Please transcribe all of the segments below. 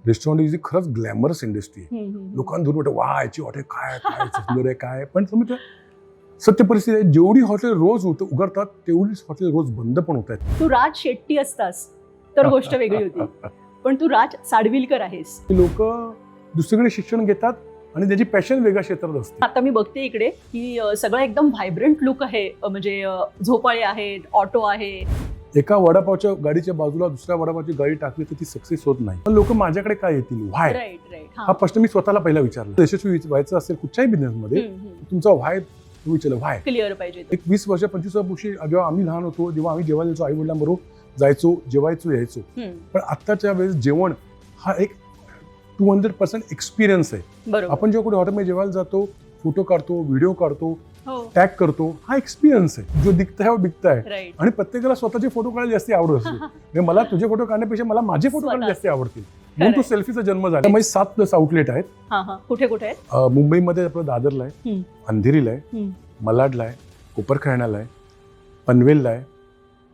Restaurant ही खरंच glamorous industry आहे. लोकांना दूर वाटतं वा याची हॉटेल काय काय सुंदर आहे काय, पण समजा सत्य परिस्थिती आहे, जेवढी हॉटेल रोज उघडतात तेवढीच हॉटेल रोज बंद पण होत आहेत. तू राज शेट्टी असतास तर गोष्ट वेगळी होती, पण तू राज साडविलकर आहेस. लोक दुसरीकडे शिक्षण घेतात आणि त्याची पॅशन वेगळ्या क्षेत्रात असते. आता मी बघते इकडे की सगळं एकदम व्हायब्रंट लुक आहे, म्हणजे झोपाळे आहेत, ऑटो आहे. एका वडापावच्या गाडीच्या बाजूला दुसऱ्या वडापावची गाडी टाकली तर ती सक्सेस होत नाही. पण लोक माझ्याकडे काय येतील, व्हाय? राईट. हा प्रश्न मी स्वतःला पहिला विचारला. यशस्वी व्हायचं असेल कुठच्याही बिझनेसमध्ये तुमचा व्हाय तुम्ही विचारलं, व्हाय क्लिअर पाहिजे. एक 20 वर्ष 25 वर्षी जेव्हा आम्ही लहान होतो, जेव्हा आम्ही जेवायला जायचो, आई वडिलांबरोबर जायचो, जेवायचो, यायचो. पण आत्ताच्या वेळेस जेवण हा एक 200% एक्सपिरियन्स आहे. बरोबर. आपण जेव्हा कुठे हॉटेलमध्ये जेवायला जातो, फोटो काढतो, व्हिडिओ काढतो, हो. टॅग करतो, हा एक्सपिरियन्स आहे. जो दिखता है वो बिकता है. राईट. आणि प्रत्येकाला स्वतःचे फोटो काढायला जास्त आवडत असते. म्हणजे मला तुझे फोटो काढण्यापेक्षा मला माझे फोटो काढायला जास्त आवडतील, म्हणून तो सेल्फीचा जन्म झाला. त्यामुळे 7+ आउटलेट आहेत. कुठे कुठे आहेत? मुंबईमध्ये आपलं दादरला आहे, अंधेरीला आहे, मलाडला आहे, कोपरखैरण्याला आहे, पनवेलला आहे,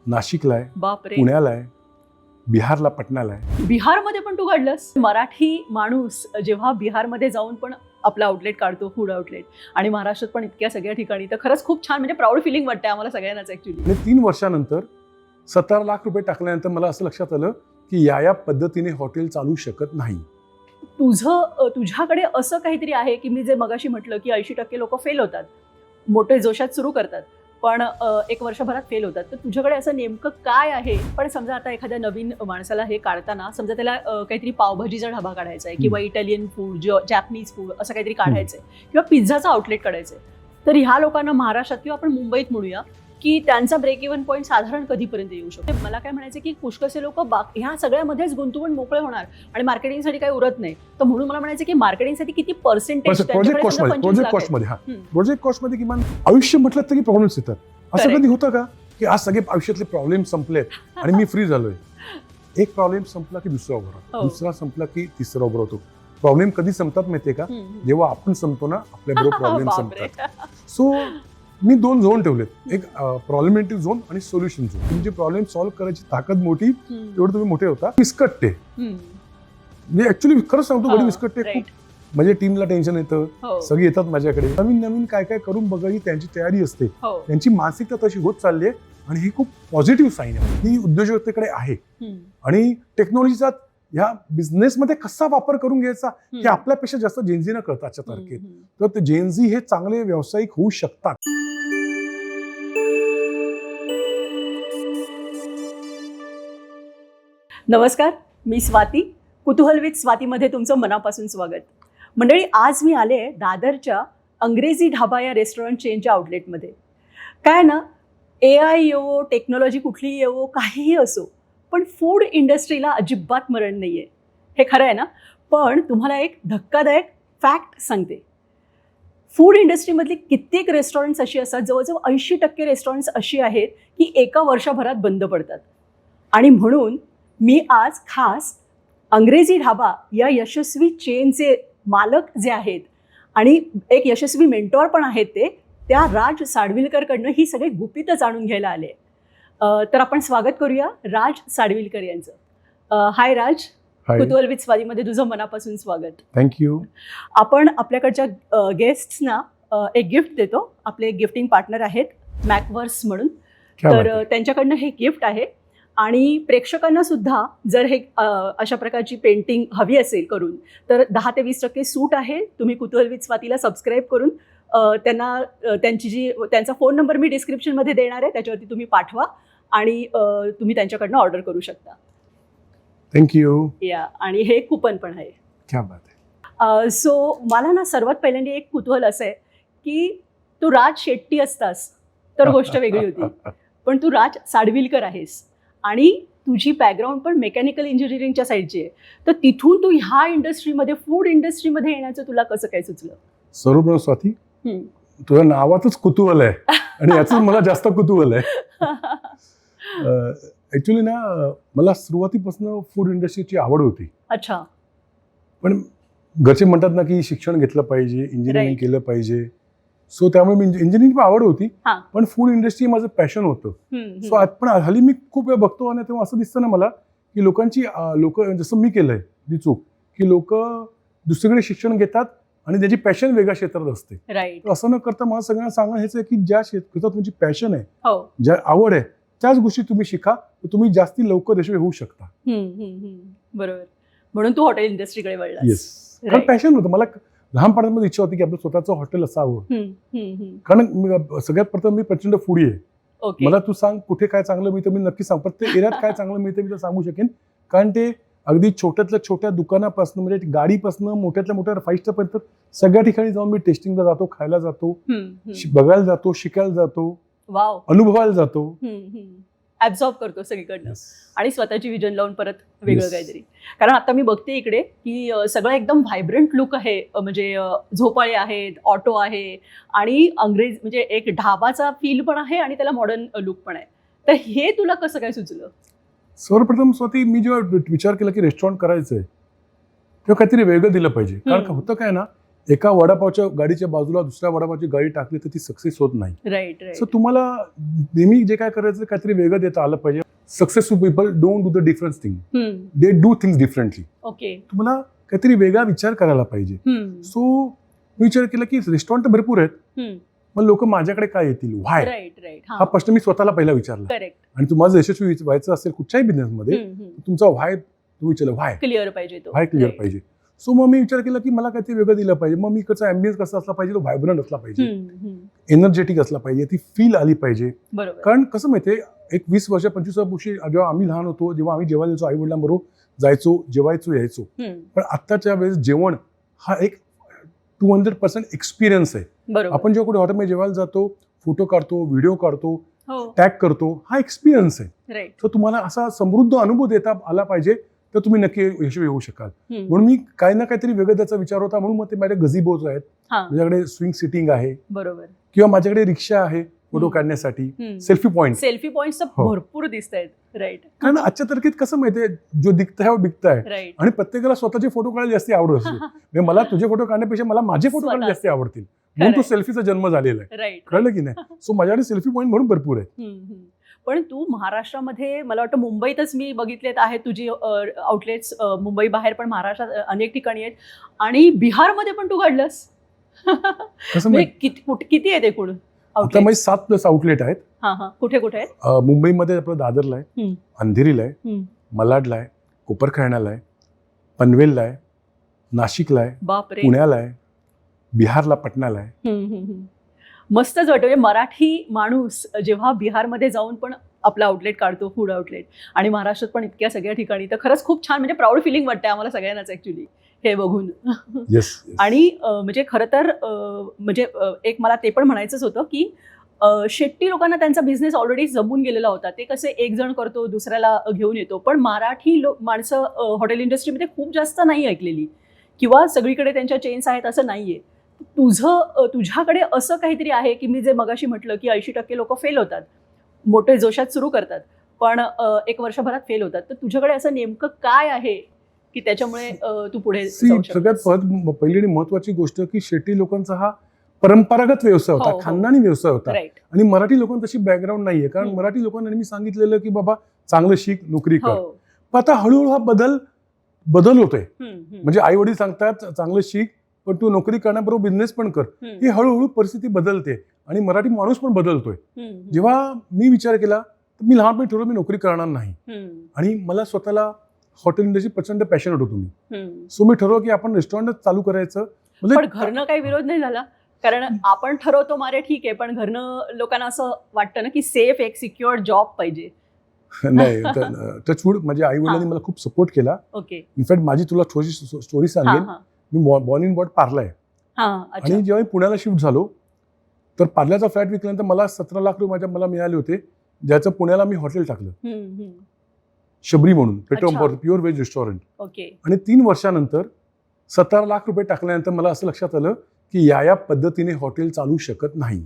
नाशिकला आहे, बापरे, पुण्याला आहे, बिहारला, पटनाला आहे. बिहारमध्ये पण तू काढलंस? मराठी माणूस जेव्हा बिहारमध्ये जाऊन पण आपलं आउटलेट काढतो, फूड आउटलेट, आणि महाराष्ट्रात पण इतक्या सगळ्या ठिकाणी, तर खरंच खूप छान, म्हणजे प्राऊड फिलिंग वाटते आम्हाला सगळ्यांनाच ऍक्च्युली. आणि 3 वर्षानंतर 17 लाख रुपये टाकल्यानंतर मला असं लक्षात आलं की या पद्धतीने हॉटेल चालू शकत नाही. तुझ्याकडे असं काहीतरी आहे की मी जे मगाशी म्हटलं की 80% लोक फेल होतात, मोठे जोशात सुरू करतात, पण 1 वर्षभरात फेल होतात. तर तुझ्याकडे असं नेमकं काय आहे? पण समजा आता एखाद्या नवीन माणसाला हे काढताना, समजा त्याला काहीतरी पावभाजीचा ढाबा काढायचा आहे, किंवा इटालियन फूड, जॅपनीज फूड असं काहीतरी काढायचं आहे, किंवा पिझ्झाचं आउटलेट काढायचं आहे, तर ह्या लोकांना महाराष्ट्रात किंवा आपण मुंबईत म्हणूया की त्यांचा ब्रेक इव्हन पॉईंट साधारण कधीपर्यंत येऊ शकतो? मला काय म्हणायचं की पुष्कळसे लोक ह्या सगळ्यामध्येच गुंतवून मोकळे होणार आणि मार्केटिंगसाठी काही उरत नाही. तर म्हणून मला म्हणायचं की मार्केटिंगसाठी किती पर्सेंटेज प्रोजेक्ट कॉस्टमध्ये किमान आयुष्य म्हटलं तरी प्रॉब्लेम्स येतात. असं कधी होतं का की आज सगळे आयुष्यातले प्रॉब्लेम संपलेत आणि मी फ्री झालोय? एक प्रॉब्लेम संपला की दुसरा उभा राहतो, दुसरा संपला की तिसरा उभा राहतो. प्रॉब्लेम कधी संपतात माहितीये का? जेव्हा आपण संपतो ना, आपल्याबरोबर प्रॉब्लेम संपतात. सो मी 2 झोन ठेवलेत, एक प्रॉब्लेमॅटिक झोन आणि सोल्युशन झोन. तुमची प्रॉब्लेम सॉल्व्ह करायची ताकद मोठी, तेवढं तुम्ही मोठे होता. विस्कटते, म्हणजे ऍक्च्युली खरंच सांगतो, बडी विस्कटते खूप. म्हणजे टीमला टेन्शन येतं, सगळे येतात माझ्याकडे, नवीन काय काय करून बघायची त्यांची तयारी असते, त्यांची मानसिकता तशी होत चालली आहे, आणि ही खूप पॉझिटिव्ह साईन आहे. ही उद्योजकतेकडे आहे. आणि टेक्नॉलॉजीचा ह्या बिझनेसमध्ये कसा वापर करून घ्यायचा हे आपल्यापेक्षा जास्त जेनझीना कळतं आजच्या तारखेत. तर ते जेनझी हे चांगले व्यावसायिक होऊ शकतात. नमस्कार, मी स्वाती. कुतूहल विथ स्वातीमध्ये तुमचं मनापासून स्वागत. मंडळी, आज मी आले दादरच्या अंग्रेजी ढाबा या रेस्टॉरंट चेनच्या आउटलेटमध्ये. काय ना, AI येवो, टेक्नॉलॉजी कुठलीही येवो, काहीही असो, पण फूड इंडस्ट्रीला अजिबात मरण नाही आहे. हे खरं आहे ना? पण तुम्हाला एक धक्कादायक फॅक्ट सांगते. फूड इंडस्ट्रीमधली कित्येक रेस्टॉरंट्स अशी असतात, जवळजवळ 80% रेस्टॉरंट्स अशी आहेत की 1 वर्षभरात बंद पडतात. आणि म्हणून मी आज खास अंग्रेजी ढाबा या यशस्वी चेनचे मालक जे आहेत आणि एक यशस्वी मेंटॉर पण आहेत, त्या राज साडविलकरकडनं ही सगळी गुपितं जाणून घ्यायला आले. तर आपण स्वागत करूया राज साडविलकर यांचं. हाय राज, कुतूहल विथ स्वातीमध्ये तुझं मनापासून स्वागत. थँक्यू. आपण आपल्याकडच्या गेस्ट्सना एक गिफ्ट देतो. आपले गिफ्टिंग पार्टनर आहेत मॅकवर्स म्हणून, तर त्यांच्याकडनं हे गिफ्ट आहे. आणि प्रेक्षकांना सुद्धा जर हे अशा प्रकारची पेंटिंग हवी असेल करून, तर 10 ते 20% सूट आहे. तुम्ही कुतूहल विथ स्वातीला सबस्क्राईब करून त्यांना त्यांचा फोन नंबर मी डिस्क्रिप्शनमध्ये देणार आहे, त्याच्यावरती तुम्ही पाठवा आणि तुम्ही त्यांच्याकडनं ऑर्डर करू शकता. थँक्यू. या, आणि हे कुपन पण आहे. क्या बात आहे. सो मला ना सर्वात पहिल्यांदा एक कुतूहल असं आहे की तू राज शेट्टी असतास तर गोष्ट वेगळी होती, पण तू राज साडविलकर आहेस आणि तुझी बॅकग्राऊंड पण मेकॅनिकल इंजिनिअरिंगच्या साईडची आहे. तर तिथून तू ह्या इंडस्ट्रीमध्ये, फूड इंडस्ट्रीमध्ये येण्याचं तुला कसं काय सुचलं? सर्वप्रथम स्वाती, तुझ्या नावातच कुतूहल आहे आणि याचं मला जास्त कुतूहल आहे. ऍक्च्युली ना, मला सुरुवातीपासून फूड इंडस्ट्रीची आवड होती. अच्छा. पण घरचे म्हणतात ना की शिक्षण घेतलं पाहिजे, इंजिनिअरिंग केलं पाहिजे. सो त्यामुळे मी इंजिनिअरिंग पण आवड होती, पण फूड इंडस्ट्री माझं पॅशन होतं. सो पण हल्ली मी खूप वेळ बघतो आणि तेव्हा असं दिसतं ना मला की लोक जसं मी केलंय ती चूक की लोक दुसरीकडे शिक्षण घेतात आणि त्याची पॅशन वेगळ्या क्षेत्रात असते. राईट. तर असं न करता मला सगळ्यांना सांगणं हेच आहे की ज्या क्षेत्रात तुमची पॅशन आहे, हो. ज्या आवड आहे, त्याच गोष्टी तुम्ही शिका, तर तुम्ही जास्ती लवकर यशस्वी होऊ शकता. बरोबर. म्हणून तू हॉटेल इंडस्ट्रीकडे वळलास. येस, कारण पॅशन होतं. मला लहानपणामध्ये इच्छा होती की आपलं स्वतःचं हॉटेल असावं. कारण सगळ्यात प्रथम मी प्रचंड फूडी आहे. ओके. मला तू सांग कुठे काय चांगलं मिळतं, मी नक्की सांग. प्रत्येक एरियात काय चांगलं मिळतं मी तर सांगू शकेन. कारण ते अगदी छोट्यातल्या छोट्या दुकानापासून म्हणजे गाडीपासून मोठ्यातल्या मोठ्या 5 स्टार पर्यंत सगळ्या ठिकाणी जाऊन मी टेस्टिंगला जातो, खायला जातो, बघायला जातो, शिकायला जातो, वाव, अनुभवायला जातो, ऍब्झॉर्ब करतो सगळीकडनं आणि स्वतःची विजन लावून परत वेगळं काहीतरी. कारण आता मी बघते इकडे की सगळं एकदम व्हायब्रंट लुक आहे. म्हणजे झोपाळे आहेत, ऑटो आहे आणि अंग्रेज म्हणजे एक ढाबाचा फील पण आहे आणि त्याला मॉडर्न लुक पण आहे. तर हे तुला कसं काय सुचलं? सर्वप्रथम स्वाती, मी जेव्हा विचार केला की रेस्टॉरंट करायचंय तेव्हा काहीतरी वेगळं दिलं पाहिजे. कारण होतं काय ना, एका वडापावच्या गाडीच्या बाजूला दुसऱ्या वडापावची गाडी टाकली तर ती सक्सेस होत नाही. राईट. सो तुम्हाला नेहमी जे काय करायचं काहीतरी वेगळं देता आलं पाहिजे. Successful people don't do the different thing, they do things differently. Okay. तुम्हाला काहीतरी वेगळा विचार करायला पाहिजे. सो मी विचार केला की रेस्टॉरंट तर भरपूर आहेत, मग लोक माझ्याकडे काय येतील, व्हाय, हा प्रश्न मी स्वतःला पहिला विचारला. करेक्ट. आणि तुम्हाला यशस्वी व्हायचं असेल कुठच्याही बिझनेसमध्ये, तुमचा व्हाय तुम्ही विचारला, व्हाय क्लिअर पाहिजे, व्हाय क्लिअर पाहिजे. सो मग मी विचार केला की मला काहीतरी वेगळं दिलं पाहिजे. मग मी इकडचा ॲम्बियन्स कसा असला पाहिजे, तो व्हायब्रंट असला पाहिजे, एनर्जेटिक असला पाहिजे, ती फील आली पाहिजे. कारण कसं माहितीये, एक 20 वर्ष 25 वर्षी जेव्हा आम्ही लहान होतो, जेव्हा आम्ही जेवायला जायचो, आई वडिलांबरोबर जायचो, जेवायचो, यायचो. पण आत्ताच्या वेळेस जेवण हा एक 200% एक्सपिरियन्स आहे. आपण जेव्हा कुठे हॉटेलमध्ये जेवायला जातो, फोटो काढतो, व्हिडिओ काढतो, टॅग करतो, हा एक्सपिरियन्स आहे. तर तुम्हाला असा समृद्ध अनुभव देता आला पाहिजे, तर तुम्ही नक्की यशस्वी होऊ शकाल. म्हणून मी काही ना काहीतरी वेगळं त्याचा विचार होता. म्हणून मग ते माझ्या गझीबोज आहेत, माझ्याकडे स्विंग सिटिंग आहे, बरोबर, किंवा माझ्याकडे रिक्षा आहे फोटो काढण्यासाठी, सेल्फी पॉइंट भरपूर दिसत आहेत. राईट. कारण आजच्या तारखेत कसं माहितीये, जो दिखता है वो बिकता है. आणि प्रत्येकाला स्वतःचे फोटो काढायला जास्त आवडत असते. मला तुझे फोटो काढण्यापेक्षा मला माझे फोटो काढायला जास्त आवडतील. म्हणून तो सेल्फीचा जन्म झालेला आहे. कळलं की नाही? सो माझ्याकडे सेल्फी पॉइंट म्हणून भरपूर आहेत. पण तू महाराष्ट्रामध्ये, मला वाटतं मुंबईतच मी बघितलेत आहे तुझी आउटलेट्स, मुंबई बाहेर पण महाराष्ट्रात अनेक ठिकाणी आहेत, आणि बिहारमध्ये पण तू काढलंस. किती आहेत एकूण? आता माझे 7+ आउटलेट आहेत. कुठे कुठे आहेत? मुंबईमध्ये आपलं दादरला आहे, अंधेरीला आहे, मलाडला आहे, कोपरखैरण्याला आहे, पनवेलला आहे, नाशिकला आहे, पुण्याला आहे, बिहारला पटनाला आहे. मस्तच वाटतं. मराठी माणूस जेव्हा बिहारमध्ये जाऊन पण आपलं आउटलेट काढतो, फूड आउटलेट, आणि महाराष्ट्रात पण इतक्या सगळ्या ठिकाणी, तर खरंच खूप छान, म्हणजे प्राऊड फिलिंग वाटते आम्हाला सगळ्यांनाच ऍक्च्युली हे बघून. आणि म्हणजे खरं तर म्हणजे एक मला ते पण म्हणायचंच होतं की शेट्टी लोकांना त्यांचा बिझनेस ऑलरेडी जमून गेलेला होता. ते कसे एक जण करतो, दुसऱ्याला घेऊन येतो. पण मराठी माणसं हॉटेल इंडस्ट्रीमध्ये खूप जास्त नाही ऐकलेली, किंवा सगळीकडे त्यांच्या चेन्स आहेत असं नाहीये. तुझ्याकडे असं काहीतरी आहे की मी जे मगाशी म्हटलं की 80% लोक फेल होतात, मोठे जोशात सुरू करतात, पण 1 वर्षभरात फेल होतात. तर तुझ्याकडे असं नेमकं काय आहे की त्याच्यामुळे तू पुढे जाऊ शकतो? सगळ्यात पहिली आणि महत्वाची गोष्ट की शेट्टी लोकांचा हा परंपरागत व्यवसाय होता, खानदानी व्यवसाय होता. आणि मराठी लोकांना तशी बॅकग्राऊंड नाहीये. कारण मराठी लोकांना नेहमी सांगितलेलं की बाबा चांगलं शिक, नोकरी कर. पण आता हळूहळू हा बदल होतोय. म्हणजे आई वडील सांगतात चांगलं शिक, पण तू नोकरी करण्याबरोबर बिझनेस पण कर. ही हळूहळू परिस्थिती बदलते आणि मराठी माणूस पण बदलतोय. जेव्हा मी विचार केला तर मी लहानपणी ठरवलं मी नोकरी करणार नाही, आणि मला स्वतःला हॉटेल इंडस्ट्री प्रचंड पॅशनेट होतो मी. सो मी ठरवलं की आपण रेस्टॉरंटच चालू करायचं. पण घरनं काही विरोध नाही झाला? कारण आपण ठरवतो मारे ठीक आहे, पण घरनं लोकांना असं वाटतं ना की सेफ एक सिक्युअर जॉब पाहिजे. नाही, टचवूड माझ्या आई वडिलांनी मला खूप सपोर्ट केला. इनफॅक्ट माझी तुला स्टोरी सांगेन. मी बॉर्न इन बॉर्ड पार्ला आहे, आणि जेव्हा मी पुण्याला शिफ्ट झालो तर पार्ल्याचा फ्लॅट विकल्यानंतर मला 17 लाख रुपये मला मिळाले होते, ज्याचं पुण्याला मी हॉटेल टाकलं, शबरी म्हणून, पेट्रोल प्युअर व्हेज रेस्टॉरंट. आणि 3 वर्षानंतर 17 लाख रुपये टाकल्यानंतर मला असं लक्षात आलं की या पद्धतीने हॉटेल चालू शकत नाही.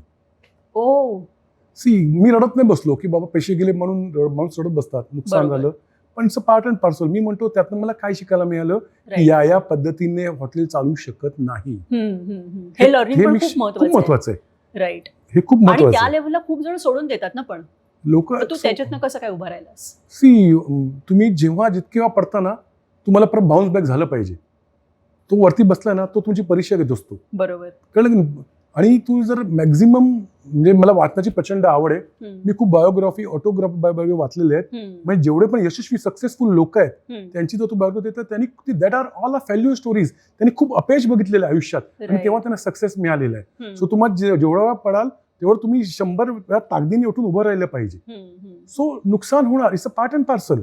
मी रडत नाही बसलो की बाबा पैसे गेले म्हणून माणूस रडत बसतात, नुकसान झालं. पण it's a part and parcel. मी म्हणतो त्यातनं मला काय शिकायला मिळालं की या पद्धतीने हॉटेल चालू शकत नाही. हे लर्निंग खूप महत्वाचं आहे. राईट. हे खूप महत्वाचं. त्या लेव्हलला खूप जण सोडून देतात ना, पण लोक. तू त्याच्यातनं कसं काय उभा राहिलास? तुम्ही जेव्हा जितके पडता ना, तुम्हाला परत बाउन्स बॅक झालं पाहिजे. तो वरती बसला ना, तो तुमची परीक्षा घेत असतो. बरोबर. कळलं की? आणि तू जर मॅक्झिमम, म्हणजे मला वाचण्याची प्रचंड आवड आहे. मी खूप बायोग्राफी, बायोग्राफी वाचलेले आहेत. म्हणजे जेवढे पण यशस्वी सक्सेसफुल लोक आहेत त्यांची जर तू बायोग्राफी देतात, त्यांनी that are all failure stories. त्यांनी खूप अपयश बघितलेलं आहे आयुष्यात आणि तेव्हा त्यांना सक्सेस मिळालेला आहे. सो तुम्हाला जेवढा वेळा पडाल तेवढं तुम्ही 100 वेळा ताकदीने उठून उभं राहिलं पाहिजे. सो नुकसान होणार, it's a part and parcel.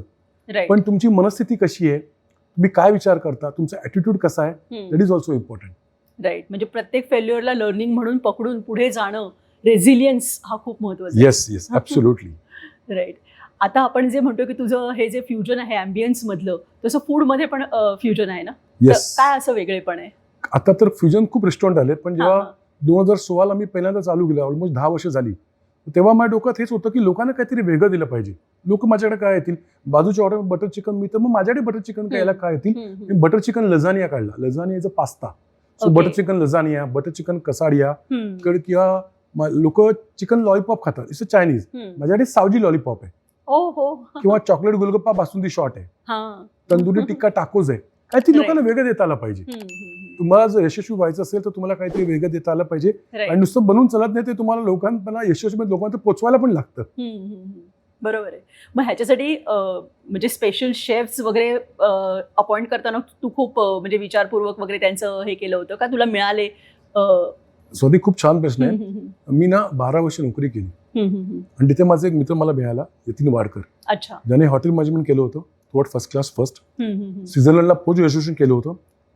पण तुमची मनस्थिती कशी आहे, तुम्ही काय विचार करता, तुमचा ॲटिट्यूड कसा आहे, that is also important. Right. म्हणजे प्रत्येक फेल्युअरला लर्निंग म्हणून पकडून पुढे जाणं, रेझिलियन्स हा खूप महत्वाचा. Yes absolutely. राईट. आता आपण जे म्हणतो की तुझं हे जे फ्युजन आहे ॲम्बियन्स मधलं, तसं फूडमध्ये पण फ्युजन आहे ना? येस. काय असं वेगळेपण आहे? आता तर फ्युजन खूप रेस्टॉरंट आले, पण जेव्हा 2016 मी पहिल्यांदा चालू केलं, ऑलमोस्ट 10 वर्ष झाली, तेव्हा माझ्या डोक्यात हेच होतं की लोकांना काहीतरी वेगळं दिलं पाहिजे. लोक माझ्याकडे काय येतील, बाजूच्या ऑर्डर बटर चिकन मिळतं, मग माझ्याकडे बटर चिकन खायला काय येतील. मी बटर चिकन लजानिया काढला. लजानियाचा pasta. So butter chicken lasagna, butter chicken quesadilla, किंवा लोक चिकन लॉलीपॉप खातात, इट्स अ चायनीज. माझ्याकडे सावजी लॉलीपॉप आहे. किंवा चॉकलेट गोलगप्पा बासुंदी शॉर्ट आहे. तंदुरी टिक्का टाकोज आहे. काहीतरी लोकांना वेगळं देता आलं पाहिजे. तुम्हाला जर यशस्वी व्हायचं असेल तर तुम्हाला काहीतरी वेगळं देता आलं पाहिजे. आणि नुसतं बनवून चालत नाही, ते तुम्हाला लोकांना यशस्वी लोकांना पोचवायला पण लागतं. बरोबर आहे. मग ह्याच्यासाठी म्हणजे स्पेशल शेफ्स वगैरे अपॉइंट करताना तू खूप म्हणजे विचारपूर्वक वगैरे त्यांचं हे केलं होतं का, तुला मिळाले? स्वाती, खूप छान प्रश्न आहे. मी ना 12 वर्ष नोकरी केली आणि तिथे माझा एक मित्र मला मिळाला, यतीन वाडकर. अच्छा. ज्याने हॉटेल मॅनेजमेंट केलं होतं, थोड फर्स्ट क्लास फर्स्ट. स्वित्झर्लंडला पोस्ट ग्रॅज्युएशन केलं होतं,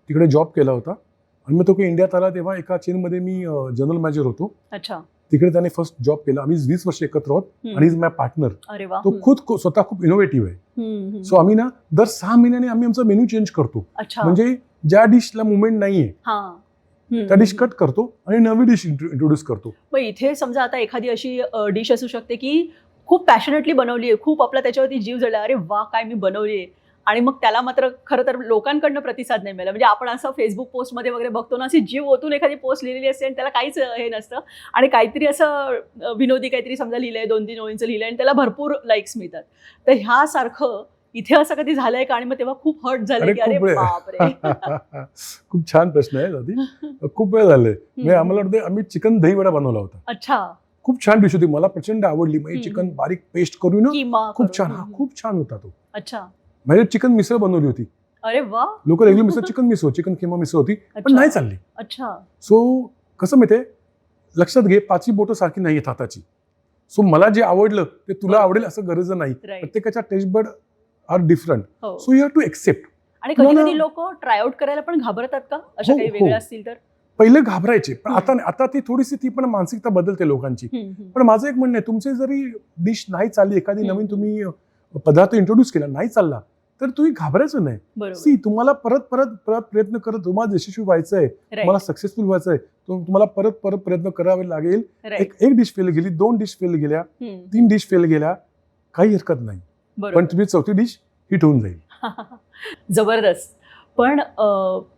तिकडे जॉब केला होता. आणि मग तो की इंडियात आला तेव्हा एका चेनमध्ये मी जनरल मॅनेजर होतो. अच्छा. तिकडे त्याने फर्स्ट जॉब केला. आम्ही 20 वर्ष एकत्र आहोत आणि इज माय पार्टनर. अरे वा. तो स्वतः खूप इनोव्हेटिव्ह आहे. सो आम्ही ना दर 6 महिन्याने आम्ही आमचा मेन्यू चेंज करतो. म्हणजे ज्या डिशला मुवमेंट नाहीये त्या डिश कट करतो आणि नवी डिश इंट्रोड्यूस करतो. मग इथे समजा आता एखादी अशी डिश असू शकते की खूप पॅशनेटली बनवली आहे, खूप आपला त्याच्यावरती जीव जळला, अरे वा काय मी बनवली आहे, आणि मग त्याला मात्र खरं तर लोकांकडनं प्रतिसाद नाही मिळाला. म्हणजे आपण असं फेसबुक पोस्टमध्ये वगैरे बघतो ना, अशी जीव ओतून एखादी पोस्ट लिहिलेली असते आणि त्याला काहीच हे नसतं, आणि काहीतरी असं विनोदी काहीतरी समजा लिहिलंय, 2-3 ओळींचं लिहिलंय आणि त्याला भरपूर लाईक्स मिळतात. तर ह्यासारखं इथे असं कधी झालंय का? आणि मग तेव्हा खूप हर्ट झालं की अरे बापरे. खूप छान प्रश्न आहे दादी. खूप वेळ झाले. आम्हाला वाटतं आम्ही चिकन दही वडा बनवला होता. अच्छा. खूप छान डिश होती, मला प्रचंड आवडली. म्हणजे चिकन बारीक पेस्ट करून खूप छान, खूप छान होता तो. अच्छा. म्हणजे चिकन मिसळ बनवली होती. अरे वा. लोक रेग्युलर मिसळ चिकन मिसळ, चिकन किमा मिसळ होती, पण नाही चालली. अच्छा. सो कसं माहितीये, लक्षात घे, 5 बोटं सारखी नाही आहेत हाताची. सो मला जे आवडलं ते तुला आवडेल असं गरज नाही. प्रत्येकाच्या taste but are different. So you have to accept. आणि कधी कधी लोक ट्रायआउट करायला पण घाबरतात का, अशा काही वेगळ्या असतील तर? पहिले घाबरायचे, पण आता ती थोडीशी ती पण मानसिकता बदलते लोकांची. पण माझं एक म्हणणं आहे, तुमचे जरी डिश नाही चालली, एखादी नवीन तुम्ही पदार्थ इंट्रोड्यूस केला, नाही चालला, तर तुम्ही घाबरायचं नाही. सी, तुम्हाला परत परत परत प्रयत्न करत, तुम्हाला यशस्वी व्हायचं आहे, तुम्हाला सक्सेसफुल व्हायचं आहे, तुम्हाला परत परत प्रयत्न करावे लागेल. एक डिश फेल गेली, 2 डिश फेल गेल्या, 3 डिश फेल गेल्या, काही हरकत नाही. पण तुम्ही 4थी डिश हिट होऊन जाईल. जबरदस्त. पण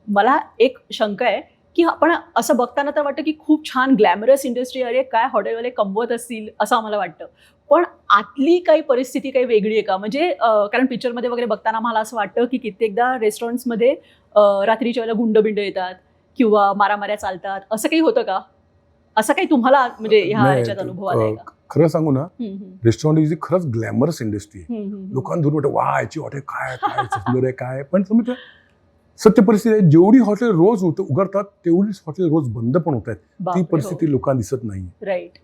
मला एक शंका आहे की आपण असं बघताना तर वाटतं की खूप छान ग्लॅमरस इंडस्ट्री, अरे काय हॉटेलवाले कमवत असतील असं आम्हाला वाटतं. पण आतली काही परिस्थिती काही वेगळी आहे का? म्हणजे कारण पिक्चरमध्ये वगैरे बघताना मला असं वाटतं की कित्येकदा रेस्टॉरंट्समध्ये रात्रीच्या वेळेला गुंडबिंड येतात किंवा मारामाऱ्या चालतात, असं काही होतं का? असं काही तुम्हाला म्हणजे ह्याच्यात अनुभव आलाय का? खरं सांगू ना, रेस्टॉरंट इज खरंच ग्लॅमरस इंडस्ट्री आहे. लोकांना दूर वाटतं, वा याची हॉटेल काय काय सुंदर आहे काय. पण समजा सत्य परिस्थिती आहे, जेवढी हॉटेल रोज उघडतात तेवढीच हॉटेल रोज बंद पण होत आहेत. ती परिस्थिती लोकांना दिसत नाही. राईट.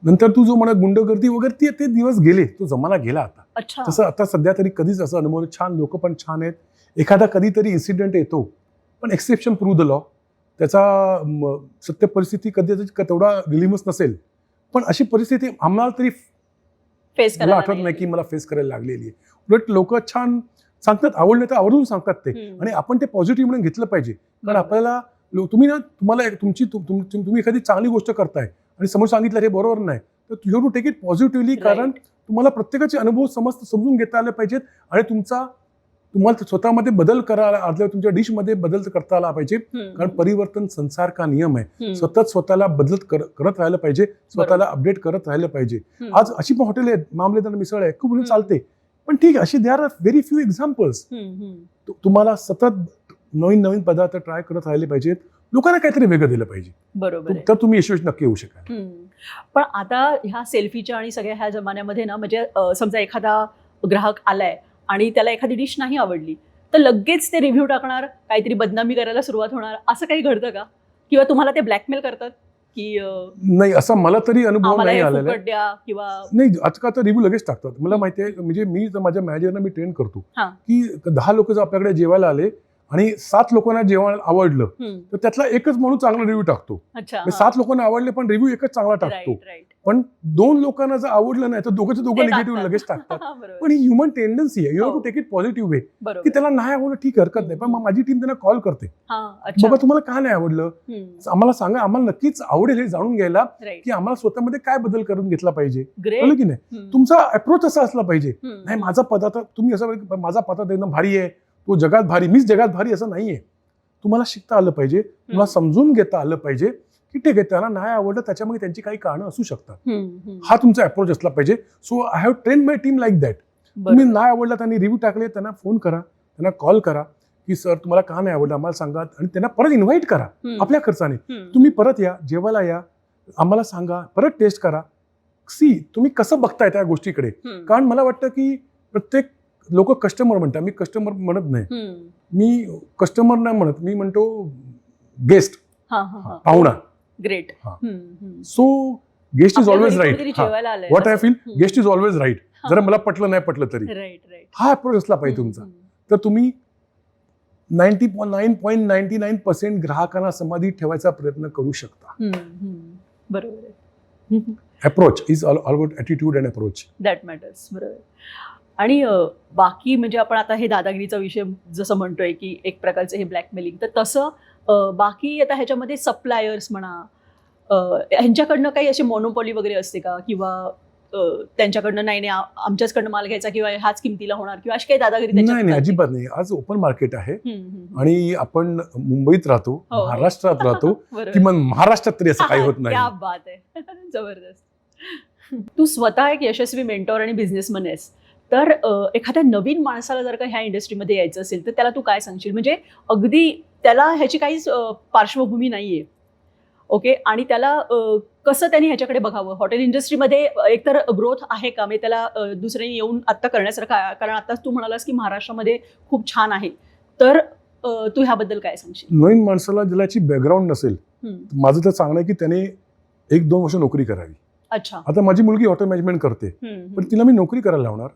नंतर तू जो म्हणा गुंडगर्दी वगैरे, ते दिवस गेले, तो जमाना गेला आता. तसं आता सध्या तरी कधीच असं अनुभव, छान लोक पण छान आहेत. एखादा कधीतरी इन्सिडेंट येतो, पण एक्सेप्शन प्रूव्ह द लॉ. त्याचा सत्य परिस्थिती कधी तेवढा रिलीमच नसेल, पण अशी परिस्थिती आम्हाला तरी फेस मला आठवत नाही की मला फेस करायला लागलेली आहे. उलट लोक छान सांगतात, आवडले तर आवर्जून सांगतात ते, आणि आपण ते पॉझिटिव्ह म्हणून घेतलं पाहिजे. कारण आपल्याला तुम्हाला तुम्ही एखादी चांगली गोष्ट करताय आणि समोर सांगितलं हे बरोबर नाही, तर you have to take it positively. कारण तुम्हाला प्रत्येकाचे अनुभव समजून घेता आले पाहिजेत आणि तुम्हाला स्वतःमध्ये बदल करायला आदल्या, तुमच्या डिशमध्ये बदल करता आला पाहिजे. कारण परिवर्तन संसार का नियम आहे. सतत स्वतःला करत राहिलं पाहिजे, स्वतःला अपडेट करत राहिलं पाहिजे. आज अशी पण हॉटेल आहेत, मामलेदार मिसळ आहे, खूप चालते, पण ठीक आहे, अशी they are very few examples. तुम्हाला सतत नवीन नवीन पदार्थ ट्राय करत राहिले पाहिजेत, लोकांना काहीतरी वेगळं दिलं पाहिजे, बरोबर आहे. तर तुम्ही यशस्वी नक्की होऊ शकाल. पण आता ह्या सेल्फीच्या आणि सगळ्या ह्या जमान्यामध्ये ना, म्हणजे समजा एखादा ग्राहक आलाय आणि त्याला एखादी डिश नाही आवडली, तर लगेच ते रिव्ह्यू टाकणार, काहीतरी बदनामी करायला सुरुवात होणार, असं काही घडतं का? किंवा तुम्हाला ते ब्लॅकमेल करतात की नाही, असा मला तरी अनुभव आम्हाला नाही हे आलेला फुकट द्या किंवा नाही. आजकाल तर रिव्ह्यू लगेच टाकतात. मला माहिती आहे, म्हणजे मी जर माझ्या मॅनेजरना मी ट्रेन करतो हां. की 10 लोक जर आपल्याकडे जेवायला आले आणि 7 लोकांना जेवण आवडलं, तर त्यातला एकच माणूस चांगला रिव्ह्यू टाकतो. अच्छा 7 लोकांना आवडले पण रिव्ह्यू एकच चांगला टाकतो. राईट पण 2 लोकांना जर आवडलं नाही तर दोघं निगेटिव्ह लगेच टाकतात. पण ही ह्युमन टेंडन्सी आहे. You have to take it positive way, की त्याला नाही आवडलं ठीक, हरकत नाही. पण मग माझी टीम त्यांना कॉल करते, बाबा तुम्हाला का नाही आवडलं, आम्हाला सांगा, आम्हाला नक्कीच आवडेल हे जाणून घ्यायला की आम्हाला स्वतःमध्ये काय बदल करून घेतला पाहिजे. कळलं की नाही? तुमचा अप्रोच असा असला पाहिजे, नाही माझा पदार्थ तुम्ही असं माझा पदार्थ एकदम भारी आहे, तो जगात भारी, मीच जगात भारी असं नाहीये. तुम्हाला शिकता आलं पाहिजे, तुम्हाला समजून घेता आलं पाहिजे की ठीक आहे त्यांना नाही आवडलं, त्याच्यामध्ये त्यांची काही कारणं असू शकतात. हा तुमचा अप्रोच असला पाहिजे. So I have train my team like that. तुम्ही नाही आवडला, त्यांनी रिव्ह्यू टाकले, त्यांना फोन करा, त्यांना कॉल करा की सर तुम्हाला का नाही आवडलं आम्हाला सांगा, आणि त्यांना परत इन्व्हाइट करा आपल्या खर्चाने. तुम्ही परत या, जेवायला या, आम्हाला सांगा, परत टेस्ट करा, सी तुम्ही कसं बघताय त्या गोष्टीकडे. कारण मला वाटतं की प्रत्येक लोक कस्टमर म्हणतात, मी कस्टमर म्हणत नाही, मी कस्टमर नाही म्हणत, मी म्हणतो गेस्ट, पाहुणा. Great. So guest is always right. What I feel, guest is always right. जरा मला पटलं नाही पटलं तरी हा अप्रोच असला पाहिजे तुमचा. तर तुम्ही 99.99% ग्राहकांना समाधी ठेवायचा प्रयत्न करू शकता. बरोबर. Approach is all about attitude and approach. That matters. बरोबर. आणि बाकी म्हणजे आपण आता हे दादागिरीचा विषय जसं म्हणतोय की एक प्रकारचं हे ब्लॅकमेलिंग, तर तसं बाकी आता ह्याच्यामध्ये सप्लायर्स म्हणा, ह्यांच्याकडनं काही अशी मोनोपॉली वगैरे असते का, किंवा त्यांच्याकडनं नाही आमच्याचकडनं माल घ्यायचा किंवा ह्याच किमतीला होणार, किंवा अशी काही दादागिरी? नाही, अजिबात नाही. आज ओपन मार्केट आहे आणि आपण मुंबईत राहतो, महाराष्ट्रात राहतो, किंवा महाराष्ट्रात तरी असं काही होत नाही. क्या बात आहे. जबरदस्त. तू स्वतः एक यशस्वी मेंटॉर आणि बिझनेसमन आहेस, तर एखाद्या नवीन माणसाला जर का ह्या इंडस्ट्रीमध्ये यायचं असेल तर त्याला तू काय सांगशील? म्हणजे अगदी त्याला ह्याची काहीच पार्श्वभूमी नाहीये, ओके, आणि त्याला कसं त्यांनी ह्याच्याकडे बघावं? हॉटेल इंडस्ट्रीमध्ये एकतर ग्रोथ आहे का, म्हणजे त्याला दुसऱ्यांनी येऊन आत्ता करण्यासारखं आहे? कारण आत्ताच तू म्हणालास की महाराष्ट्रामध्ये खूप छान आहे, तर तू ह्याबद्दल काय सांगशील? नवीन माणसाला ज्याची बॅकग्राऊंड नसेल, माझं तर सांगणं आहे की त्याने 1-2 वर्ष नोकरी करावी. अच्छा. आता माझी मुलगी हॉटेल मॅनेजमेंट करते, पण तिला मी नोकरी करायला लावणार